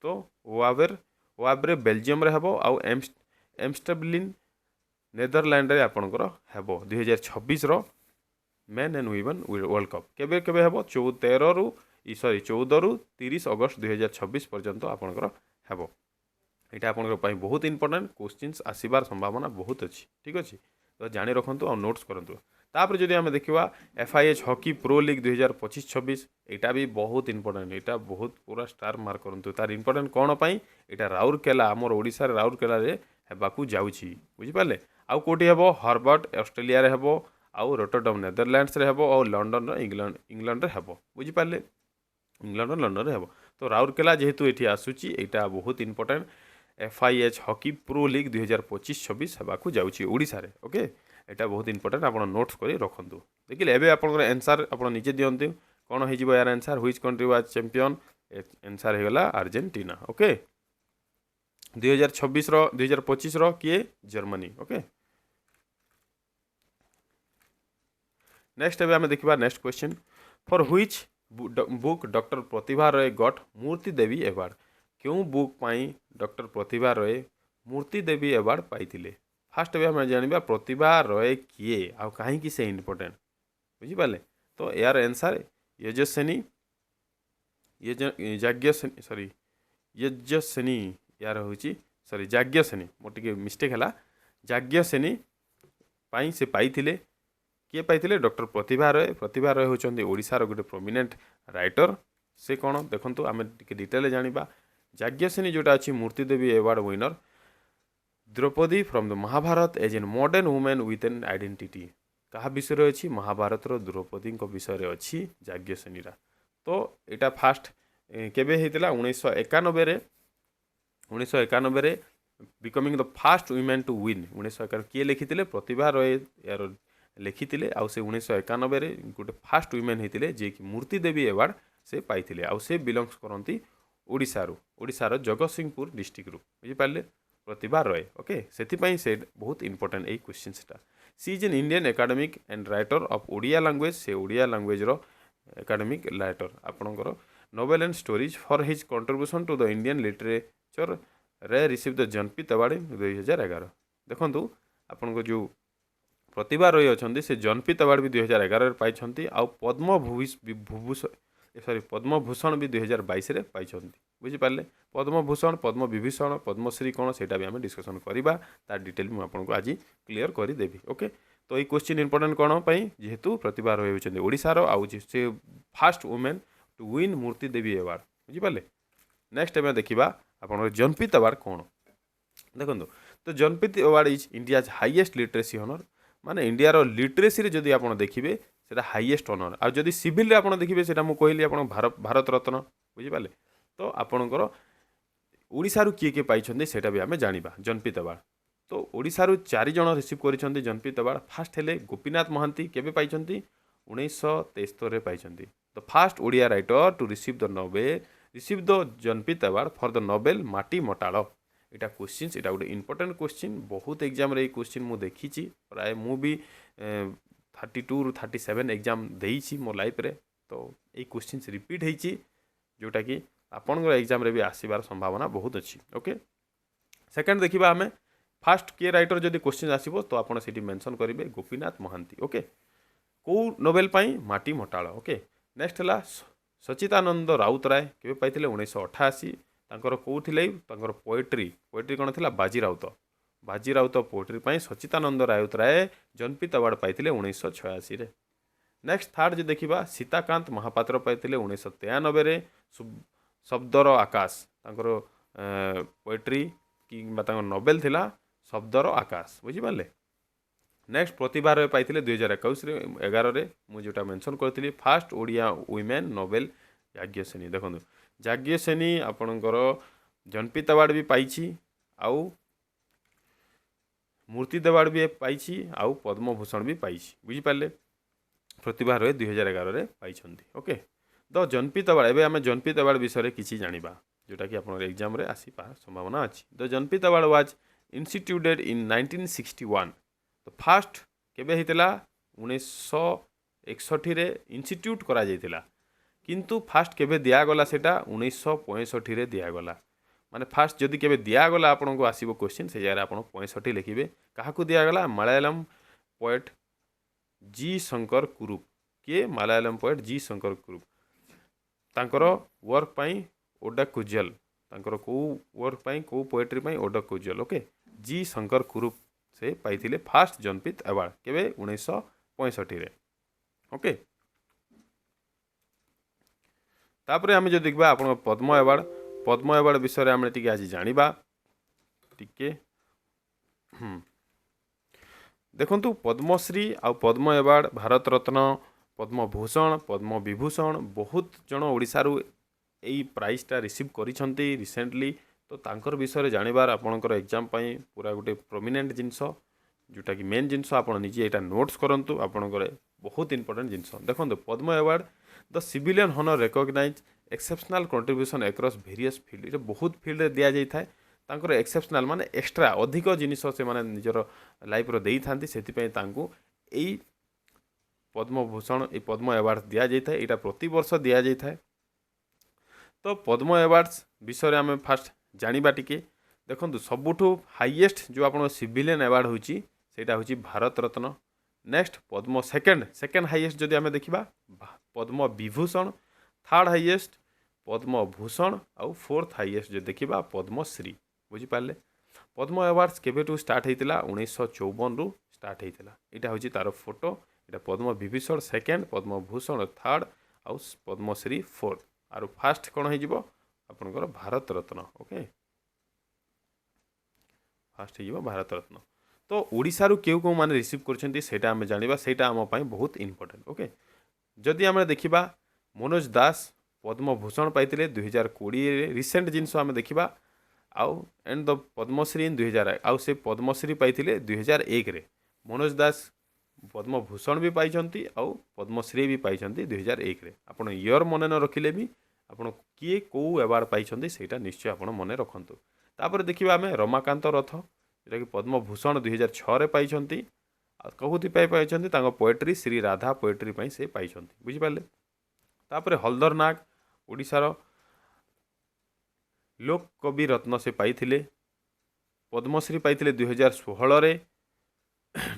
तो ओआबरे बेल्जियम रे हेबो आउ एम्स्टेबलिन नेदरलैंड रे आपणकर हेबो 2026 रो men and women world cup केबे केबे हेबो 14 रु 30 अगस्त 2026 पर्यंत आपणकर हेबो एटा आपणकर बहुत इंपोर्टेंट क्वेश्चंस आसीबार संभावना बहुत अच्छी ठीक अच्छे तो जानी रखु और नोट्स करूँ तापर जदि आम देखा FIH हॉकी प्रो लीग 2025-26 यहाँ भी बहुत इंपोर्टेंट यहाँ बहुत पूरा स्टार मार्क करूँ तार इंपोर्टेंट कौन पाई यहाँ राउरकेला आमर ओडिशा राउरकेला हेबाकू जाउछि बुझिपारे आउ कोठी हेबो हर्बर्ट ऑस्ट्रेलिया रे हेबो आउ रोटरडम नेदरलैंड्स रे हेबो और लंडन इंग्लैंड रे हेबो बुझिपारे इंग्लैंड लंडन रे हेबो तो राउरकेला जेहेतु ये आसूची यहाँ बहुत important FIH hockey pro league 2025-26 हेबाकू जाउछि ओडिशा रे ओके यहाँ बहुत इंपोर्टेंट आप नोट्स कर रखु देखिए एवं आप आंसर आप निजे दिंतु कौन हो यार answer which country was champion answer होगा अर्जेंटीना ओके 2025 रो किए जर्मनी ओके नेक्स्ट एवं देखा next question for which book doctor Pratibha Ray got Murti Devi award क्यों बुक पाई डॉक्टर प्रतिभा रॉय मूर्ति देवी अवार्ड पाई फास्ट भी आम जाना प्रतिभा रॉय किए आ कहीं से इंपोर्टेंट बुझिपारे तो यार आंसर यजस्विनी यजस्विनी यार हूँ सॉरी जाज्ञसेनी मोर टे मिस्टेक है जाज्ञसेनी पाई से पाई किए पाई डॉक्टर प्रतिभा रॉय होती ओडिशार गोटे प्रोमिनेंट राइटर से कौन देखो आम डिटेल जाना जाज्ञसेनी जोटा अच्छी Moorti Devi award winner Draupadi from the Mahabharata as an modern women with an identity क्या विषय अच्छी महाभारत द्रौपदी विषय अच्छी जाज्ञसेनी तो यहाँ फास्ट केबे होता 1991 becoming the first women to win 1991 किए लिखी प्रतिभा रॉय यार लिखी आउ से 1991 गोटे फास्ट वुमेन होते जे कि मूर्ति देवी अवार्ड से पाई आउ से बिलंग्स करती ओडिशार जगतसिंहपुर डिस्ट्रिक्ट बुझिपारे प्रतिभा रॉय ओके से बहुत इंपोर्टेंट यही क्वेश्चन से she is an Indian academic and writer of Odia language से ओडिया लैंग्वेज रो एकेडमिक राइटर आपणकर novel and stories for his contribution to the Indian literature रे receive the Jnanpith award in 2011 देखो आपन जो प्रतिभा रॉय अच्छा से जनपीत अवार्ड भी 2011 पाई आउ पद्मभूषण भी 2022 रे पाई बुझिपारे पद्मभूषण पद्म विभूषण पद्मश्री कौन से भी आम डिस्कसन करवा तार डिटेल मुझे आपको आज क्लीयर करदेवी ओके तो ये क्वेश्चन इंपोर्टेंट कौन पाई जेहेतु प्रतिभा रॉय होती ओडिशार आउ से first women to win Moorti Devi award बुझिपारे नेक्स्ट आम देखा आप जनपीत अवार्ड कौन देखो तो Jnanpith award is India's highest literacy honour माने इंडिया लिटरेसी जदि आप देखिए सेटा हाईएस्ट ऑनर आ जदि सिविल आप देखिए सेटा मु कहली आप भारत रत्न बुझिपारे तो आपणकर ओडिशारू किए किए पाई सेटा भी आम जाना जनपीत अवार्ड तो ओडिशारू 4 जन रिसीव कर जनपीत अवार्ड फास्ट हेले गोपीनाथ महांती केबे पाई 1973 पाई the first Odia writer to receive the Jnanpith award for the novel Mati Matal यहाँ क्वेश्चन यहाँ गोटे इंपोर्टेंट क्वेश्चन बहुत एग्जाम रे क्वेश्चन मु देखी प्राय मु भी 32 ରୁ 37 एग्जाम देइछि मो लाइफ रे तो ये क्वेश्चन रिपीट होती जोटा कि आपणकर एग्जाम रे भी आसीबार संभावना बहुत अच्छी। ओके, सेकेंड देखिबा आमे फास्ट किए राइटर जदि क्वेश्चन आसीबो तो आपण सेठी मेंशन करिवे गोपीनाथ महांती। ओके, को नोबेल पाई माटी मटाळ। ओके, नेक्स्ट हला सचितानंद राउतराय केबे पाइथिले 1988 तांकर कोउथिले तांकर पोएट्री कोन थिला बाजी राउत। बाजी राउत पोएट्री पाई सचितानंद राउतराय जनपित अवार्ड पाइथिले 1986 रे। नेक्स्ट थर्ड जो देखिबा सीताकांत महापात्र पाइथिले 1993 रे शब्दर आकाश तांकर पोएट्री कि नोबेल थिला शब्दर आकाश बुझी पाले। नेक्स्ट प्रतिभा रे पाइथिले 2021 रे 11 रे मु जोटा मेंशन करथिली first Odia women novel Yajnaseni. देखो याज्ञसेनी आपणकर जनपित अवार्ड भी पाइछि आउ मूर्ति अवार्ड भी पाइछि आउ पद्मभूषण भी पाइछि बुझी पाले। प्रतिभा रे 2011 रे पाइछंती। ओके, तो जनपित अवार्ड एबे आमे जनपित अवार्ड विषय रे किछि जानिबा जोटा कि आपन एग्जाम रे आसी पा संभावना अछि। The Jnanpith award was instituted in 1961। तो फास्ट केबे हितला 1961 रे इंस्टीट्यूट करा जायतिला, किंतु फास्ट केबे दिया गला सेटा 1965 रे दिया गला। माने फास्ट जदि केबे दिया गला आपन को आसीबो क्वेश्चन से जरा आपन 65 लिखिबे। काहाकू दिया गला? मलयालम पोएट जी शंकर कुरुप। के मलयालम पोएट जी शंकर कुरुप तांकर वर्क पाई ओडा कुजल तांकर को वर्क पाई को पोएट्री पाई ओडा कुजल। ओके, जी शंकर कुरुप से पाइथिले फास्ट जनपित अवार्ड केबे 1965 रे। ओके, तापरे आमे जो देखबा आपन पद्म अवार्ड विषय आमे टिके आज जानिबा टिके। देखंतु पद्मश्री आ पद्म अवार्ड भारत रत्न पद्मभूषण पद्म विभूषण बहुत जन ओडिशारू एई प्राइजटा रिसीव करिसंती रिसेंटली। तो तांकर विषय जानिबार आपणकर एग्जाम पाई पूरा गोटे प्रोमिनेंट जिनस जोटा कि मेन जिनस आपण निजे एटा नोट्स करंतु आपणकर बहुत इंपोर्टेंट जिनस। देखंतु Padma award the civilian honour recognise exceptional contribution across various field. ये बहुत फील्ड दिया जाई थाए तांकर एक्सेप्शनल माने एक्स्ट्रा अधिक जिनिस से माने निजर लाइफ रो देई थांती सेति पई तांकू एई पद्मभूषण ए पद्म अवार्ड दिया जाई थाए। एटा प्रति वर्ष दिया जाई थाए। तो पद्म अवार्ड्स विषय आम फास्ट जानिबा टिके। देखंतु सबुठु हाईएस्ट जो आपण सिविलियन अवार्ड होची सेटा होची भारत रत्न। नेक्स्ट पद्म सेकेंड हाईएस्ट जदि आम देखिबा पद्म विभूषण, थर्ड हाईएस्ट पद्म भूषण आउ फोर्थ हाईएस्ट जो देखिबा पद्मश्री बुझी पाले। पद्म अवार्ड्स केबेटू स्टार्ट हेतिला 1954 रु स्टार्ट हेतिला। एटा होची तार फोटो। एटा पद्म विभूषण सेकेंड, पद्म भूषण थर्ड आउ पद्मश्री फोर्थ आरो फास्ट कोन हे जिवो आपनकर भारत रत्न। ओके, फास्ट हे जिवो भारत रत्न। तो ओडिसा रु केउ को माने रिसीव करछंती सेटा हम जानिबा, सेटा हम पई बहुत इंपोर्टेंट। ओके, जदि हम देखिबा मनोज दास पद्मभूषण पाइतिले 2020 रे रिसेंट जिनस हम देखिबा आउ एंड द पद्मश्री इन 2000 आउ से पद्मश्री पाइतिले 2001 रे। मनोज दास पद्मभूषण भी पाइछंती आउ पद्मश्री भी पाइछंती 2001 रे। आपण ईयर मने न रखिले भी आपण किए को अवार्ड पाइछंती सेटा निश्चय आपण मने रखंतु। तापर देखिबा हमें रमाकांत रथ जेटा कि पद्मभूषण 2006 रे पाइछंती। कहुति पाइछंती तांको पोएट्री श्री राधा पोएट्री पाई से पाइछंती बुझी पाले। तापर हलधर नाग ओडिशार लोक कवि रत्न से पाइथिले। पद्मश्री पाइथिले 2016 रे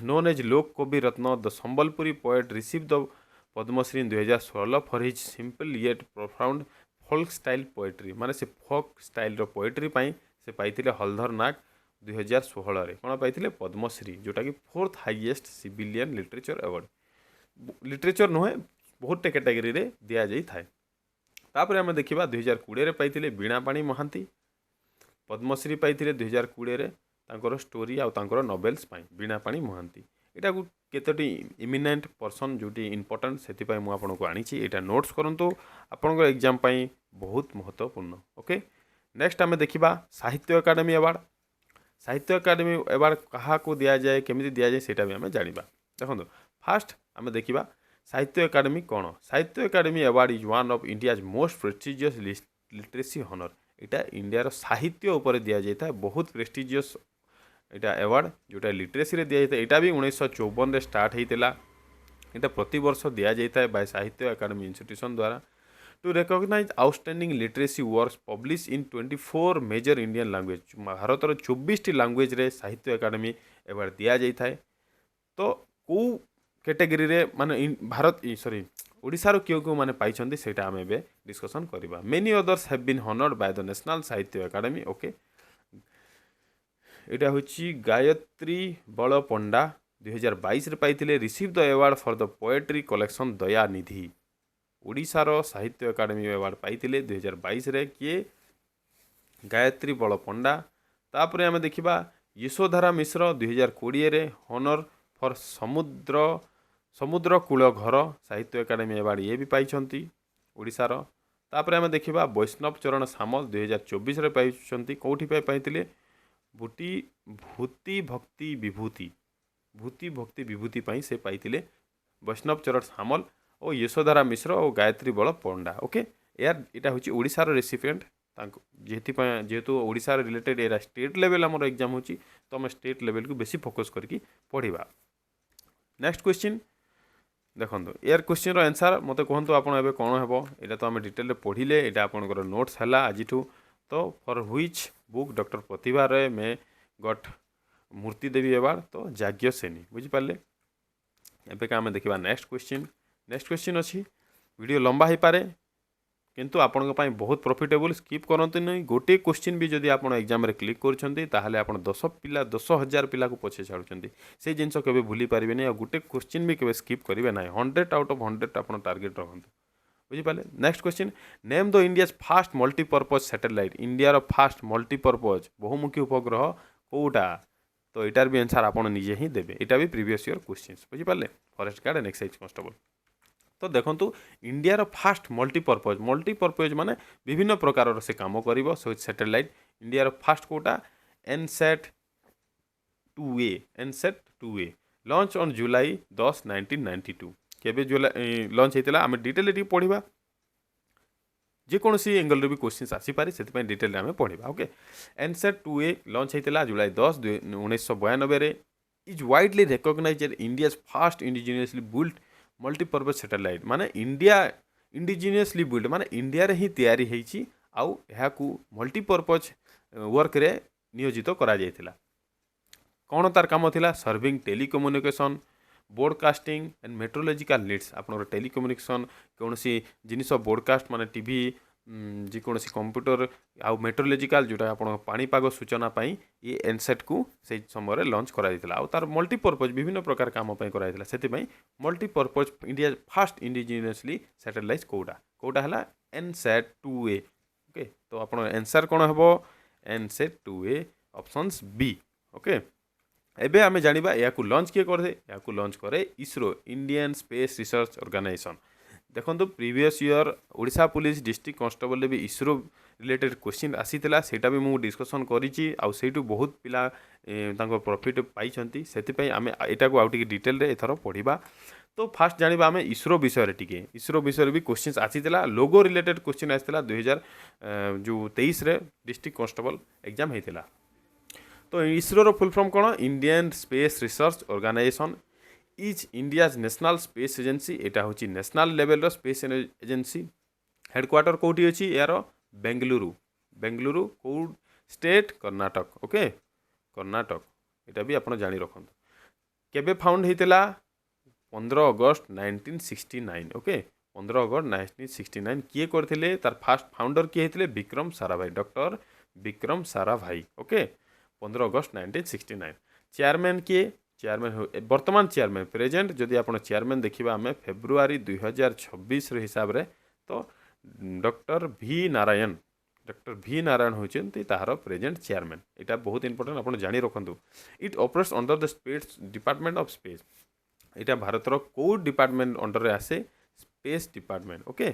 known as Lok Kabi Ratna. The Sambalpuri poet receive the Padmashri in 2016 for his simple yet profound folk style poetry. माने से फोक स्टाइल रो पोएट्री पाई से पाइथिले हलधर नाग 2016 रे कोन पाइथिले पद्मश्री जोटा कि fourth highest civilian literature award. Literature नुहे बहुत कैटेगरी रे दिया जाई थाए। तापर आम देखिबा 2020 रे पाइथिले वीणापाणी महांती पद्मश्री पाइथिले 2020 रे तांकर स्टोरी आ तांकर नोवेल्स पाई वीणापाणी महांती। एटा को केतोटी इमिनेंट पर्सन जोटी इंपोर्टेंट सेति पाई मु आपन को आनिछि। एटा नोट्स करंतु आपन को एग्जाम पाई बहुत महत्वपूर्ण। ओके, नेक्स्ट आम देखिबा साहित्य अकादमी अवार्ड। साहित्य अकादमी अवार्ड कहा को दिया जाए केमिति दिया जाए सेटा भी आम जानिबा। देखंतु फास्ट आम देखिबा साहित्य अकादमी कौन। Sahitya Akademi award is one of India's most prestigious literacy honour. एटा इंडिया साहित्य उपर दिया जाता है बहुत प्रेस्टिजियस एटा अवार्ड जोटा लिटरेसी रे दिया जाता है। एटा भी 1954 रे स्टार्ट होता। एटा प्रति वर्ष दिया जाता है बाय साहित्य अकादमी इंस्टीट्यूशन द्वारा। To recognise outstanding literacy works publish in 24 major Indian language भारतर 24 लैंग्वेज रे साहित्य एकाडेमी अवार्ड दिया जाई थाए तो को कैटेगरी रे माने भारत सॉरी ओडिशार क्यों क्यों माने पाइछन्ती सेटा हम एबे डिस्कशन करबा many others have been honoured by the national Sahitya Akademi okay एटा होची गायत्री बल पंडा 2022 रे पाइथिले receive the award for the poetry collection Dayanidhi ओडिशार साहित्य एकाडेमी अवार्ड पाइथिले 2022 रे किए गायत्री बल पंडा तापर आम देखा यशोधारा मिश्र 2020 रे हॉनर फॉर समुद्र समुद्र कूल घर साहित्य एकाडेमी अवार्ड ये भी पाइछन्ती ओडिशार तापर आम देखा वैष्णव चरण सामल 2024 रे पाइछन्ती कोठी पाइथिले भूति भूति भक्ति विभूति भूति भक्ति विभूति पाई से पाइथिले वैष्णव चरण सामल और यशोधारा मिश्र और गायत्री बल पंडा ओके यार यहाँ हूँ ओडिशार रेसिपिएंट जेहेतु ओडिशार रिलेटेड एरा स्टेट लेवल आमर एग्जाम होची तो आम स्टेट लेवल को बेसी फोकस करके पढ़ा नेक्स्ट क्वेश्चन देखो यार क्वेश्चन आंसर मत कहतु आप कौन हे यहाँ तो आम डिटेल पढ़ले यहाँ आपंकर नोट्स है आज तो फॉर व्हिच बुक डॉक्टर प्रतिभा राय में गट मूर्ति देवी अवार्ड तो जाज्ञ सेनी बुझिपारे एबे आम देखा नेक्स्ट क्वेश्चन अच्छी वीडियो लंबा हो पारे किंतु आपण बहुत प्रॉफिटेबल स्किप करते नहीं गोटे क्वेश्चन भी जदि आप एग्जाम क्लिक करें आप 10,000 पिला को पछे छाड़ुंट से जिनस के भूली पारे नहीं गोटे क्वेश्चन भी के स्किप करेंगे ना 100 आउट ऑफ 100 आप टार्गेट रखु बुझिपारे next question name the India first multipurpose satellite India first multipurpose बहुमुखी उपग्रह कोटा तो यार भी आंसर आप निजे ही देवे यहाँ भी प्रीवियस ईयर क्वेश्चन बुझिपारे forest guard and excise constable तो देखो इंडिया फास्ट मल्टीपर्पज माने विभिन्न प्रकार से काम कर सैटेलाइट इंडिया फास्ट कोटा INSAT 2A launch on July 10 1992 केबे जुलाई लॉन्च होता आम डिटेल पढ़ा जेकोसी एंगल भी क्वेश्चन आसीपारे से डिटेल आम पढ़ा ओके एनसेट 2A लॉन्च होता July 10 1992 is widely recognized as India first indigenously built multipurpose satellite माने इंडिया इंडिजिनियसली बिल्ड माने इंडिया रे ही तैयारी होईची आउ यहाँ को मल्टीपर्पज वर्क रे नियोजित करा जायतिला कौन तार काम थिला serving telecommunication broadcasting and metrological needs आपनर टेलीकम्युनिकेशन कौन सी जिनिस ब्रॉडकास्ट माने टीवी जेकोसी कंप्यूटर आउ मेट्रोलॉजिकल जोटा आप पाणीपाग सूचना पाई ये एनसेट को से समय लॉन्च कराइला आउ तार मल्टीपर्पज विभिन्न प्रकार काम कराइला से multipurpose India first indigenously satellite कोटा है एनसेट 2A ओके तो आप आंसर कौन हे INSAT 2A options B okay एबे आमे जानिबा या को लॉन्च किए करे या को लॉन्च करे ISRO Indian space research organisation देखो previous year Odisha police district constable भी इसरो रिलेटेड क्वेश्चन आसीला सेटा भी मुझे डिस्कसन करी आउ बहुत पिला प्रॉफिट पाई से आम यहाँ को आउट डिटेल रे एथर पढ़ा तो फास्ट जानिबा आम इसरो विषय टिके इसरो विषय भी क्वेश्चन आसीला लोगो रिलेटेड क्वेश्चन आसीला 2023 रे डिस्ट्रिक्ट कांस्टेबल एग्जाम होता तो इसरो फुल फॉर्म कौन Indian space research organisation is India's national space agency यहाँ हूँ national level space agency headquarter कौटी अच्छी यार बेंगलुरु कौ स्टेट कर्नाटक ओके कर्नाटक यहाँ भी आप जानी रखु केबे फाउंड होता 15 अगस्त 1969 ओके 15 अगस्त 1969 किए करथिले तार फास्ट फाउंडर किए होते विक्रम साराभाई डॉक्टर विक्रम साराभाई ओके 15 अगस्त 1969 चेयरमैन किए चेयरमैन वर्तमान चेयरमैन प्रेजेंट जदि आप चेयरमैन देखा आम फेब्रुआरी 2026 हिसाब रे तो डॉक्टर वी नारायण होती तार प्रेजेंट चेयरमैन यहाँ बहुत इंपोर्टेंट आप जानी रखु it operates under the space department of space यहाँ भारतर कौ डिपार्टमेंट अंडर आसे space department okay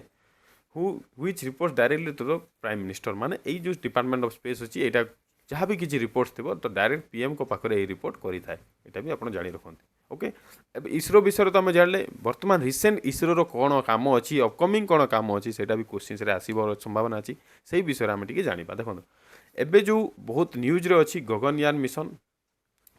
which reports directly to the prime minister माने यही जो डिपार्टमेंट ऑफ स्पेस अच्छी यहाँ जहाँ भी किसी रिपोर्ट्स थी तो डायरेक्ट पीएम को पाखे यही रिपोर्ट करें यहाँ भी आप जानी रखते ओके अब इसरो विषय तो आम जाने बर्तमान रिसेंट इसरो कौन काम अच्छी अपकमिंग कौन काम अच्छी से भी क्वेश्चन आसवर संभावना अच्छी से विषय आम टी जाना देखो एबे जो बहुत न्यूज रे अच्छी गगनयान मिशन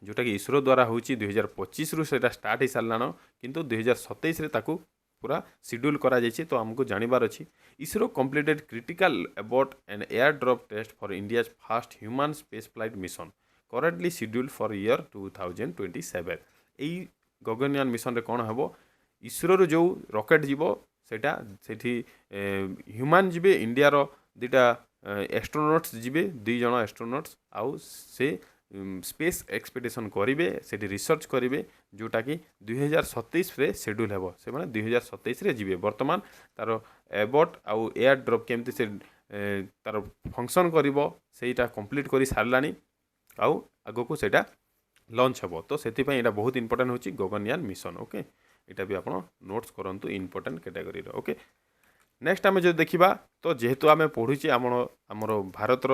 जोटा कि इसरो द्वारा हूँ 2025 रु स्टार्ट हो सारान किंतु 2027 रे ताकू पूरा शेड्यूल करा जाइछि तो हमको जानिबार अछि ISRO completed critical about an air drop test for India's first human space flight mission currently schedule for year 2027 एई गगनयान मिशन रे कोन हबो इसरो रो जो रॉकेट जीवो सेटा सेठी ह्यूमन जीवे इंडिया रो दिटा एस्ट्रोनॉट्स जीवे 2 जण एस्ट्रोनॉट्स आउ से स्पेस एक्सपेडिशन करेंगे से रिसर्च करेंगे जोटा कि 2027 रे शेड्यूल हेबो से माने 2027 रे जीवे वर्तमान तार एबॉट आउ एयर ड्रॉप केमती से तार फंक्शन करिवो सेटा कंप्लीट करी सारलानी आउ आगो को सेटा लॉन्च हेबो तो सेति पई एटा बहुत इंपोर्टेंट होची गगनयान मिशन ओके एटा भी आपण नोट्स करंतु इंपोर्टेंट कैटेगरी रो ओके नेक्स्ट आम जो देखा तो जेहेतु आम पढ़ुचे आमर भारत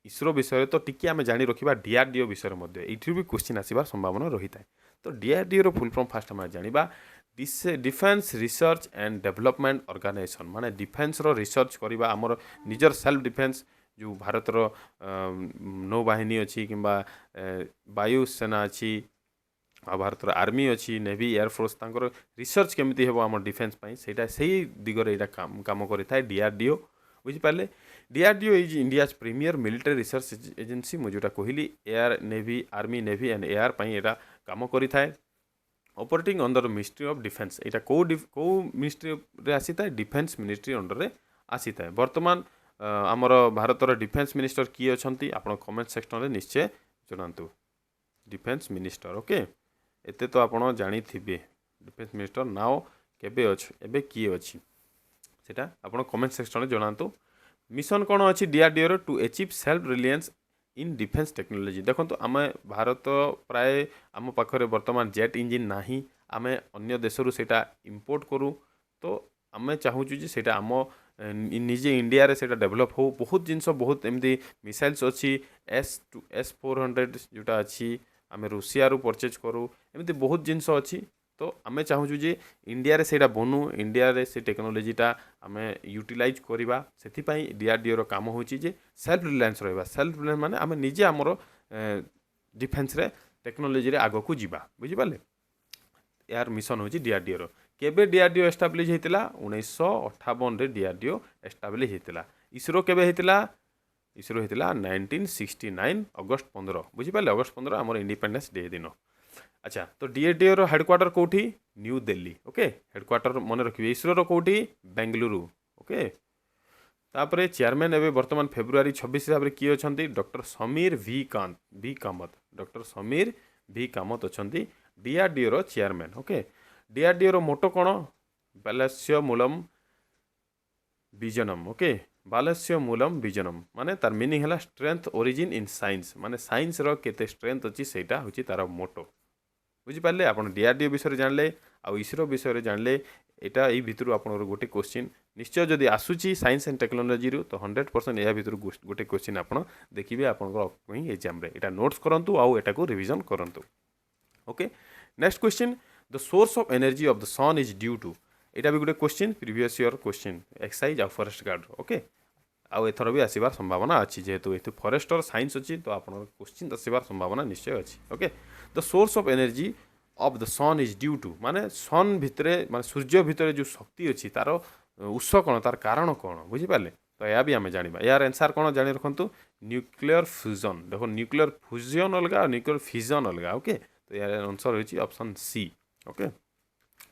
इसरो विषय तो टी आम जाणी रखा डीआरडीओ विषय ये भी क्वेश्चन आसबार संभावना रही है तो डीआरडीओ फुल फॉर्म फास्ट आम जाना defence research and development organisation माने डिफेन्स रो रिसर्च करवा आमर निजर सेल्फ डिफेन्स जो भारत नौबाहिनी अच्छी कि वायुसेना अच्छी भारत आर्मी अच्छी नेवी एयरफोर्स तांकर रिसर्च केमिति हेबो आम डिफेन्स पई सेटा सही दिगरे एटा काम करिथाय डीआरडीओ बुझि पाले DRDO is India's premier military research agency मु जोटा कहली air navy army navy and air पई एटा काम करिथाय operating under ministry of defence एटा को मिनिस्ट्री रे आसीथाय डिफेन्स मिनिस्ट्री अंडर रे आसीथाय वर्तमान आमर भारतर डिफेन्स मिनिस्टर किए अछंती आपण कमेंट सेक्शन रे निश्चय जणांतु डिफेन्स मिनिस्टर ओके एते तो आपण जानी थिबे डिफेन्स मिनिस्टर नाउ केबे अछि एबे किए अछि सेटा आपण कमेंट सेक्शन रे जणांतु मिशन कोन अछि डीआरडीओ रो to achieve self reliance in defence technology देखो आम भारत प्राय आम पाखरे वर्तमान जेट इंजिन नाही आम अन्य देशरू सेटा इंपोर्ट करूँ तो आम चाहूँ जे सेटा आम निजे इंडिया रे सेटा डेवलप हो बहुत जिनस बहुत एमती मिसाइल्स अच्छी S400 जोटा अच्छी आम रूसिया रू परचेज करूँ एमती बहुत जिनस अच्छी तो आम चाहूँ जे इंडिया रे सेटा बनू इंडिया रे से टेक्नोलोजीटा आम यूटिलाइज करवा से डीआरडीओ रो काम होची जे सेल्फ रिलायंस रहा सेल्फ रिलायंस माने आम निजे आमर डिफेन्स रे टेक्नोलोजी रे आगो को जीवा बुझिपारे यार मिशन होची डीआरडीओ रो केबे डीआरडीओ एस्टाब्लिश होता 1958 रे डीआरडीओ एस्टाब्लिश होता इसरो केबे होता इसरो होता 1969 अगस्त 15 बुझिपारे अगस्त 15 आमर इंडिपेंडेंस डे दिन अच्छा तो डीआरडीओ रो हेडक्वार्टर कोठी न्यू दिल्ली ओके हेडक्वार्टर मन रखिए इसरो रो कोठी बेंगलुरु ओके तापरे चेयरमैन एवं वर्तमान फेब्रुआरी 26 हिसाब से किए अच्छा doctor Samir V Kamat doctor Samir V Kamat अच्छा डीआरडीओ रो चेयरमैन ओके डीआरडीओ रो मोटो कौन बालस्य मूलम विजनम ओके बालस्य मूलम विजनम माने तार मीनिंग है स्ट्रेंथ ओरिजिन इन साइंस माने साइंस रो केते स्ट्रेंथ अच्छी सेटा होची तार मोटो बुझिपारे आप डीआरडीओ विषय जानले आउ इसरो विषय जानले यहाँ यही भितर आप गोटे क्वेश्चन निश्चय जदि आसूची साइंस एंड टेक्नोलोजी रू तो 100% या भितर गोटे क्वेश्चन आप देखिए अपकमिंग एग्जाम रे एटा नोट्स करंतु आउ एटा को रिवीजन करंतु okay next question the source of energy of the sun is due to एटा भी गोटे question previous year question excise आ फॉरेस्ट गार्ड ओके आउ एथर भी आसबार संभावना अच्छी जेहेतु ये फॉरेस्टर साइंस अच्छी तो आप क्वेश्चन आसबार संभावना निश्चय अच्छी okay the source of energy of the sun is due to माने सन भितरे माने सूर्य भितरे जो शक्ति अच्छी तार उत्स कौन तार कारण कौन बुझिपारे तो यह भी आम जाना यार आंसर कौन जानी रखु न्यूक्लियर फ्यूजन देखो न्यूक्लियर फ्यूजन अलग और न्यूक्लियर फिजन अलग ओके तो यार आंसर होची ऑप्शन सी ओके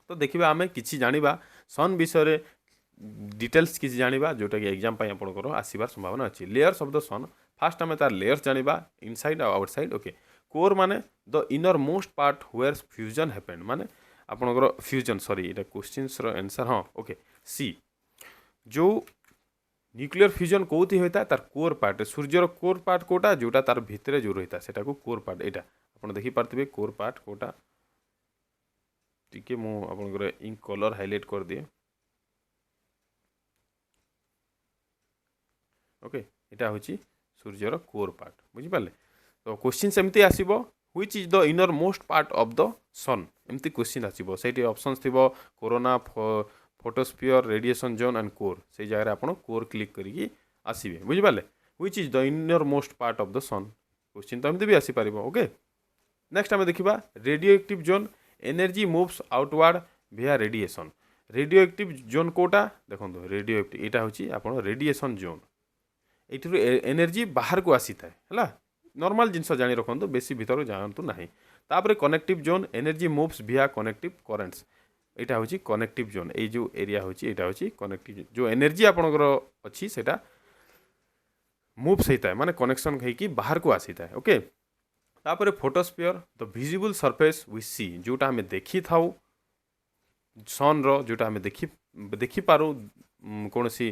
तो देखिए आम कि जाना सन विषय डिटेल्स किसी जाना जोटा कि एग्जाम आपंकर आसबार संभावना अच्छी layers of the sun first आम तार लेयर्स जाना इनसाइड और आउटसाइड ओके कोर माने the innermost part where fusion happened माने आपनकर फ्यूजन सॉरी एटा क्वेश्चंस रो आंसर हाँ ओके सी जो न्यूक्लियर फ्यूजन कोथि होता है तार कोर पार्ट सूर्यर कोर पार्ट कोटा जोटा तार भितरे जो रही सेटा को कोर पार्ट एटा आपन देखि पारथिबे कोर पार्ट कोटा टिके मु आपनकर इंक कलर हाइलाइट कर दिए ओके एटा होची सूर्यर कोर पार्ट बुझि पाले तो क्वेश्चन सेमती आसीबो which is the innermost part of the sun एमती क्वेश्चन आसीबो सेठी ऑप्शंस थिबो corona photosphere radiation zone and core से जगह आपण कोर क्लिक करिकी आसीबे बुझि पाले which is the innermost part of the sun question तो एमती भी आसी पारिबो ओके नेक्स्ट हम देखिबा radioactive zone energy moves outward via radiation radioactive zone कोटा देखो रेडियो एक्टिव यहाँ हूँ आप रेडिएशन जोन ये एनर्जी बाहर को आसी था है नॉर्मल जिनस जानी रखु बेसी भीतर जातु ना तापर connective zone energy moves via connective currents यहाँ हूँ कनेक्टिव जोन ये जो एरिया हूँ यहाँ हूँ कनेक्टिव जो एनर्जी आपंकर अच्छी से मूव्स होता है माने कनेक्शन होगी बाहर को आसी था ओके तापर photosphere the visible surface we see जोटा हमें देखी था सन रो जोटा हमें देखी पारू कौन सी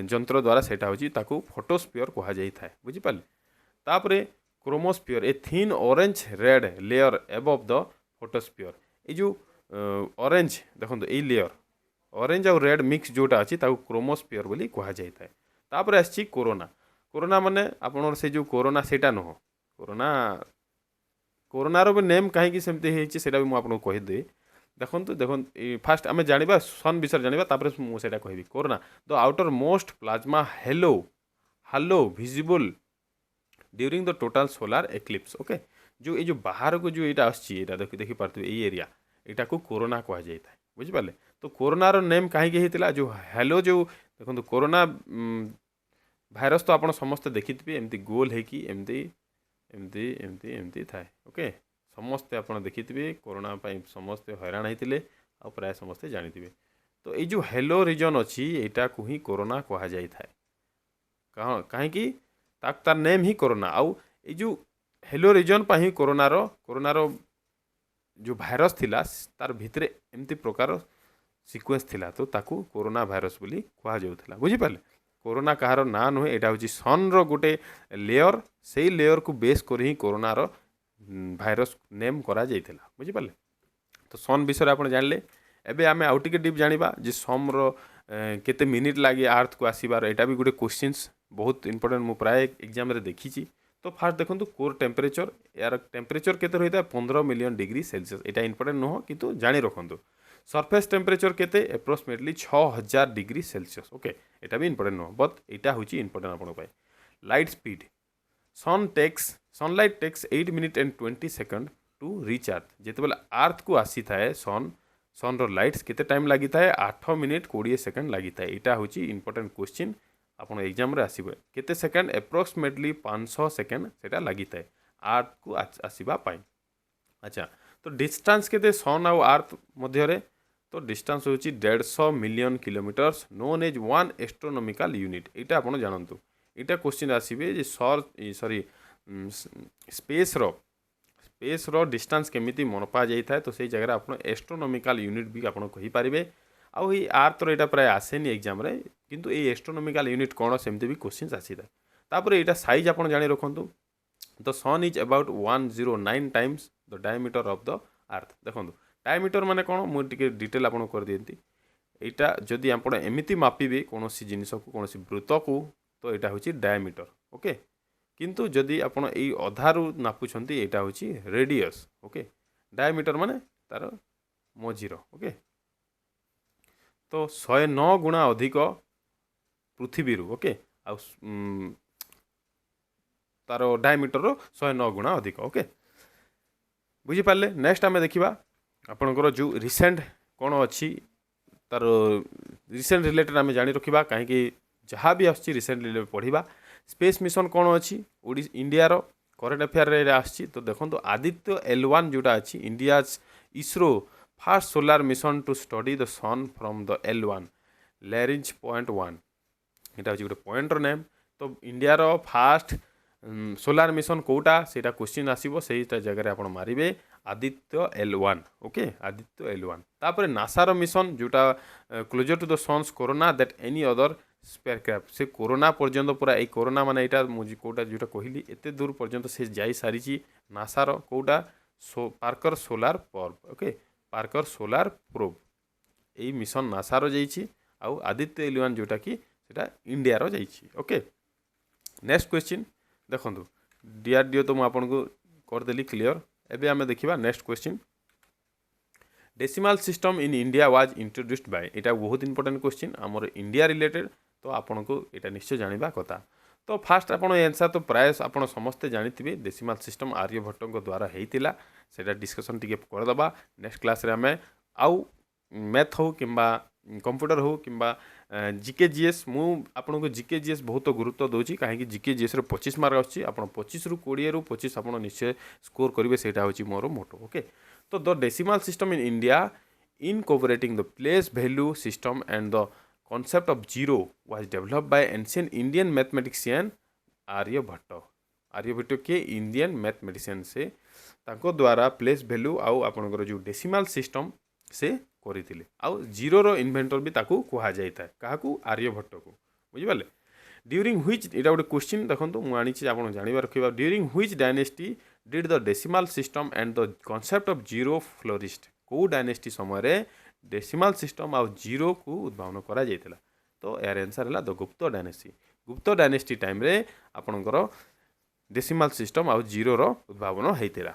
जंत्र द्वारा सेटा होची ताकू फोटोस्फियर कहा जाई था बुझिपारे तापरे chromosphere a thin orange red layer above the photosphere ये जो ऑरेंज देखो ये लेयर ऑरेंज और रेड मिक्स जोटा अच्छी ताकू क्रोमोस्फियर बोली कहा जाई था तापर आछि कोरोना कोरोना माने आपनर से जो कोरोना सेटा नुह कोरोना कोरोनार भी नेम कहीं सेमती होती है भी मुझे कहीदे देखो देखो फास्ट आम जाना सन विषय जाना मुझे कहबी corona the outer most plasma hello hello visible during the total solar eclipse okay जो ये जो बाहर को जो यहाँ आसटा देखी पार्थे ये एरिया यहाँ को कोरोना कह जाए बुझिपारे तो कोरोनार नेम कहीं होता जो हेलो जो देखो कोरोना भाइरस तो आप समस्ते देखी एमती गोल होगी एमती एमती एमती एमती थाए ओके समस्ते आप देखी कोरोना समस्ते हैरान होते आ प्राय समस्ते जानी तो ये जो हेलो रीजन अच्छी यहाँ को ही कोरोना कह जाए कहीं तार नेम ही कोरोना आउ ये जो हेलो रीजन पर ही कोरोनार जो भाइरस थिला तार भितर एमती प्रकार सिक्वेन्स थिला तो ताकू कोरोना भाइरस बोली कह जाऊला बुझिपारे कोरोना कहार ना नुहे यहाँ हूँ सन रोटे लेयर से लेयर को बेस कर ही कोरोनार भाइरस नेम करा जाइथिला बुझिपारे तो सन विषय आप जानले एबे आमे आउ टिके डीप जानिबा जे सम रो केते मिनिट लागे अर्थ को आसीबार एटा भी गोटे क्वेश्चंस बहुत इंपोर्टेंट मु प्राय एग्जाम रे देखी तो फास्ट देखो कोर टेम्परेचर यार टेम्परेचर केते रही है 15 मिलियन डिग्री सेल्सियस एटा इंपोर्टेंट नुह किंतु जानी रखु सरफेस टेम्परेचर केते एप्रोक्सीमेटली 6000 डिग्री सेल्सियस ओके एटा भी इंपोर्टेंट नुह बट एटा हूँ इंपोर्टेंट आपण light speed sunlight takes 8 minute and 20 second to reach earth जिते बेले अर्थ को आसी थाए सन रो लाइट्स केते टाइम लगी थाए 8 मिनिट 20 सेकंड लगी थाए एटा हूँ इंपोर्टेंट क्वेश्चन आपन एग्जाम रे आसीबे केते सेकंड एप्रोक्सीमेटली 500 सेकंड सेटा लगी थाए अर्थ को आसीबा पाई अच्छा तो डिस्टेंस केते सन और अर्थ मध्य रे तो डिस्टेंस हूँ 150 million kilometers known as one astronomical unit यहाँ आप जानतु यहाँ क्वेश्चन आसवे जे सॉरी स्पेस रो डिस्टेंस केमिति मनपा जाए तो सही जगह आप एस्ट्रोनॉमिकल यूनिट भी आप कहींपारे आउ ये अर्थ रो प्राय आसेनी एग्जाम रे किंतु ये एस्ट्रोनॉमिकल यूनिट कौन सेमती भी क्वेश्चन आसी था तापर यहाँ साइज आप जानी रखु the sun is about 109 times the diameter of the earth देखो डायमीटर माने कौन मुझे डिटेल आपको कर दियंती यहाँ जदि आप एमती मापिबे कौन जिनस को कौन वृत्त को तो यहाँ हूँ डायमीटर ओके किंतु जदि आप अधारू नापुंट यहाँ हूँ रेडियस ओके डायमीटर माने तार मझीर ओके तो 109 गुणा अधिक पृथ्वी ओके आ तार डायमीटर 109 गुणा अधिक ओके बुझीपारे नेक्स्ट आम देखा आपणकर जो रिसेंट कौन अच्छी तार रिसेंट रिलेटेड आम जानी रखा कहीं जहाँ भी आसची रिसेंटली पढ़ा स्पेस मिशन कौन अच्छी इंडिया रो करेन्ट अफेयर आसची तो देखो आदित्य L1 जोटा अच्छी India ISRO first solar mission to study the sun from the L1 Lagrange point 1 यहाँ हूँ गोटे पॉइंट नेम तो इंडिया रो फास्ट सोलार मिशन कोटा से क्वेश्चन आसो से जगह आप मारे Aditya L1 okay Aditya L1 तापर नासार मिशन जोटा closer to the sun's corona that any other spacecraft से कोरोना पर्यंत पूरा ये कोरोना माने यहाँ मुझे कौटा जोटा कहली एत दूर पर्यंत से जाई सारी नासार कौटा Parker solar probe okay Parker solar probe यही मिशन नासार जाइए आउ आदित्य L1 जोटा कि सेटा इंडिया जाइए ओके नेक्स्ट क्वेश्चन देखो DRDO तो मुझे करदेली क्लियर एबे आमे देखिबा next question decimal system in India was introduced by एटा बहुत इंपोर्टेंट क्वेश्चन आमर इंडिया रिलेटेड तो आपन को एटा निश्चय जानिबा कथा तो फास्ट आपन आंसर तो प्राय आपन समस्ते जानिथिबे डेसिमल सिस्टम आर्यभट्ट द्वारा हेतिला सेटा डिस्कशन टिके करदबा नेक्स्ट क्लास रे आमे आउ मैथ हो कि कंप्यूटर हो कि जीके जीएस मु आपको जीके जीएस बहुत गुरुत्व दूची कहीं जीके जीएस 25 मार्क आछी आप 25 रु 20 रु 25 आप निश्चय स्कोर करेंगे सेटा हूँ मोर मोटो ओके। तो the decimal system in India incorporating the place value system and the concept of zero was developed by ancient Indian mathematician Aryabhata. Aryabhata के इंडियन मैथमेटिशियन से ताको द्वारा प्लेस वैल्यू आउ आपनकर जो डेसिमल सिस्टम से करथिले आउ जीरो रो इन्वेंटर भी ताको कहा जाता है काहाकू आर्यभट्ट को बुझिपाले। ड्यूरिंग व्हिच एटा गोटे क्वेश्चन देखो मुझे आनी आप जानवर रखा during which dynasty did the decimal system and the concept of zero florist कौ डायनेस्टी समय डेसिमल सिस्टम आउ जीरो को उद्भावन करा जायतिला। तो यार आंसर है द गुप्त डायनेस्टी। गुप्त डायनेस्टी टाइम रे आपणकर डेसिमल सिस्टम आउ जीरो रो उद्भावन होता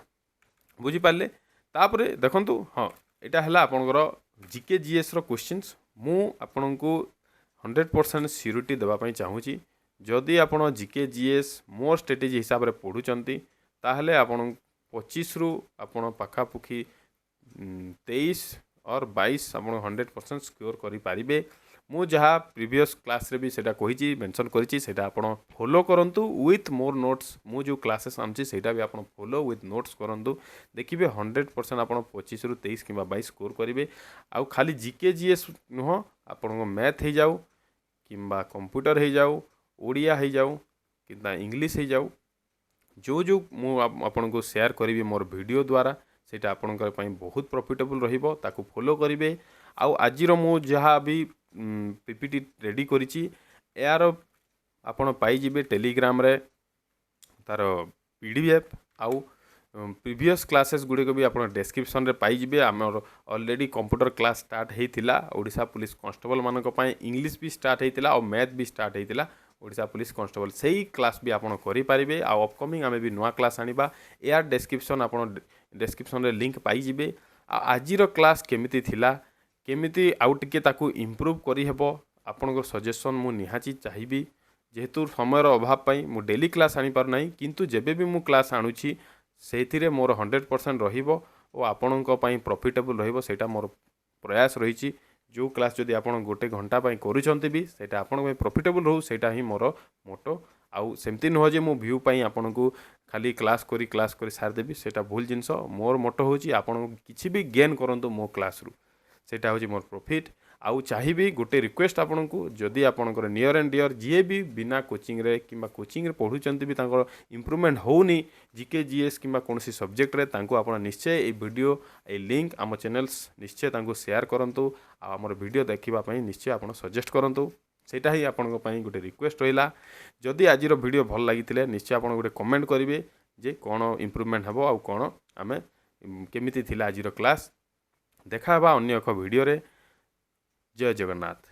बुझिपारे। तापरे देखंतु हाँ यहाँ है आपणकर जीके जीएस रो क्वेश्चंस मु आपन को 100% सिक्योरिटी देवाई चाहूँगी जदि आप जीके जीएस मोर स्ट्रेटेजी हिसाब से पढ़ुंट ताहले आपन 25 रु आपन पाखापुखी 23 और 22 आप 100% स्कोर करें। मु जहाँ प्रीवियस क्लास रे भी सेटा कही मेंशन करी सेटा आपन फॉलो करंतु विथ मोर नोट्स मु जो क्लासेस आमची सेटा भी आपन फॉलो विथ नोट्स करंतु देखिए 100% आपन 25 रु 23 कि 22 स्कोर करेंगे। आउ खाली जीके जीएस नुह आपन मैथ हो जाऊ कि कंप्यूटर हो जाऊ ओडिया हो जाऊ कि इंग्लिश हो जाऊ जो जो मु आपन को शेयर करी मोर वीडियो द्वारा सेटा आपन बहुत प्रॉफिटेबल रहिबो ताकू फॉलो करेंगे। आउ आज मु जहाँ भी पीपीटी रेडी करिछि यार आपण पाइजिबे टेलीग्राम रे तार पीडीएफ आउ प्रीवियस क्लासेस गुड़िक भी आप डिस्क्रिप्शन रे पाइजिबे। आमर ऑलरेडी कंप्यूटर क्लास स्टार्ट होता ओडिशा पुलिस कांस्टेबल मानक पई इंग्लिश भी स्टार्ट होता और मैथ भी स्टार्ट होता ओडिशा पुलिस कांस्टेबल से क्लास भी आपन करि पारिबे। आ अपकमिंग आमे भी नुआ क्लास आनिबा यार डिस्क्रिप्शन आपन डिस्क्रिप्शन रे लिंक पाइजिबे। आजिर क्लास केमिति थिला केमिति आउ टिके ताकू इम्प्रूव करी हेबो आपन सजेसन मु निहाची चाहिबी जेहेतु समयर अभाव पाई मु डेली क्लास आनी पार नाही किंतु जेबे भी मु क्लास आणुछि सेथिरे मोर 100% रहिबो और आपणक पई प्रॉफिटेबल रहिबो सेटा मोर प्रयास रही। जो क्लास जदि आपन गोटे घंटा पई करूछंती भी सेटा आपन पई प्रॉफिटेबल रहू सेटा ही मोर मोटो। आउ सेमती नुह जे मु व्यू पई आपन को खाली क्लास करी सार देबी सेटा भूल जिनस। मोर मोटो होची आपन किछि भी गेन करंतु मो क्लास रु सेटा होची मोर प्रॉफिट। आउ चाहिए गोटे रिक्वेस्ट आपन को जदि आपनकर नियर एंड डियर जी भी बिना कोचिंग रे किंबा कोचिंग रे पढ़ुचंती भी तांकर इम्प्रूवमेंट होनी जीके जीएस किंबा कोनसी सब्जेक्ट रे तांको आपण निश्चय ए वीडियो ए लिंक आम चैनल्स निश्चय तांको शेयर करंतु आमर वीडियो देखिबा पई निश्चय आपण सजेस्ट करंतु सेटा ही आपन पई गोटे रिक्वेस्ट रहिला। जदि आजिर वीडियो भल लागितिले निश्चय आपण गोटे कमेंट करिवे जे कोन इम्प्रूवमेंट हबो आ कोन आमे केमिति थिला आजिर क्लास। देखा बा अन्य एक वीडियो रे। जय जगन्नाथ।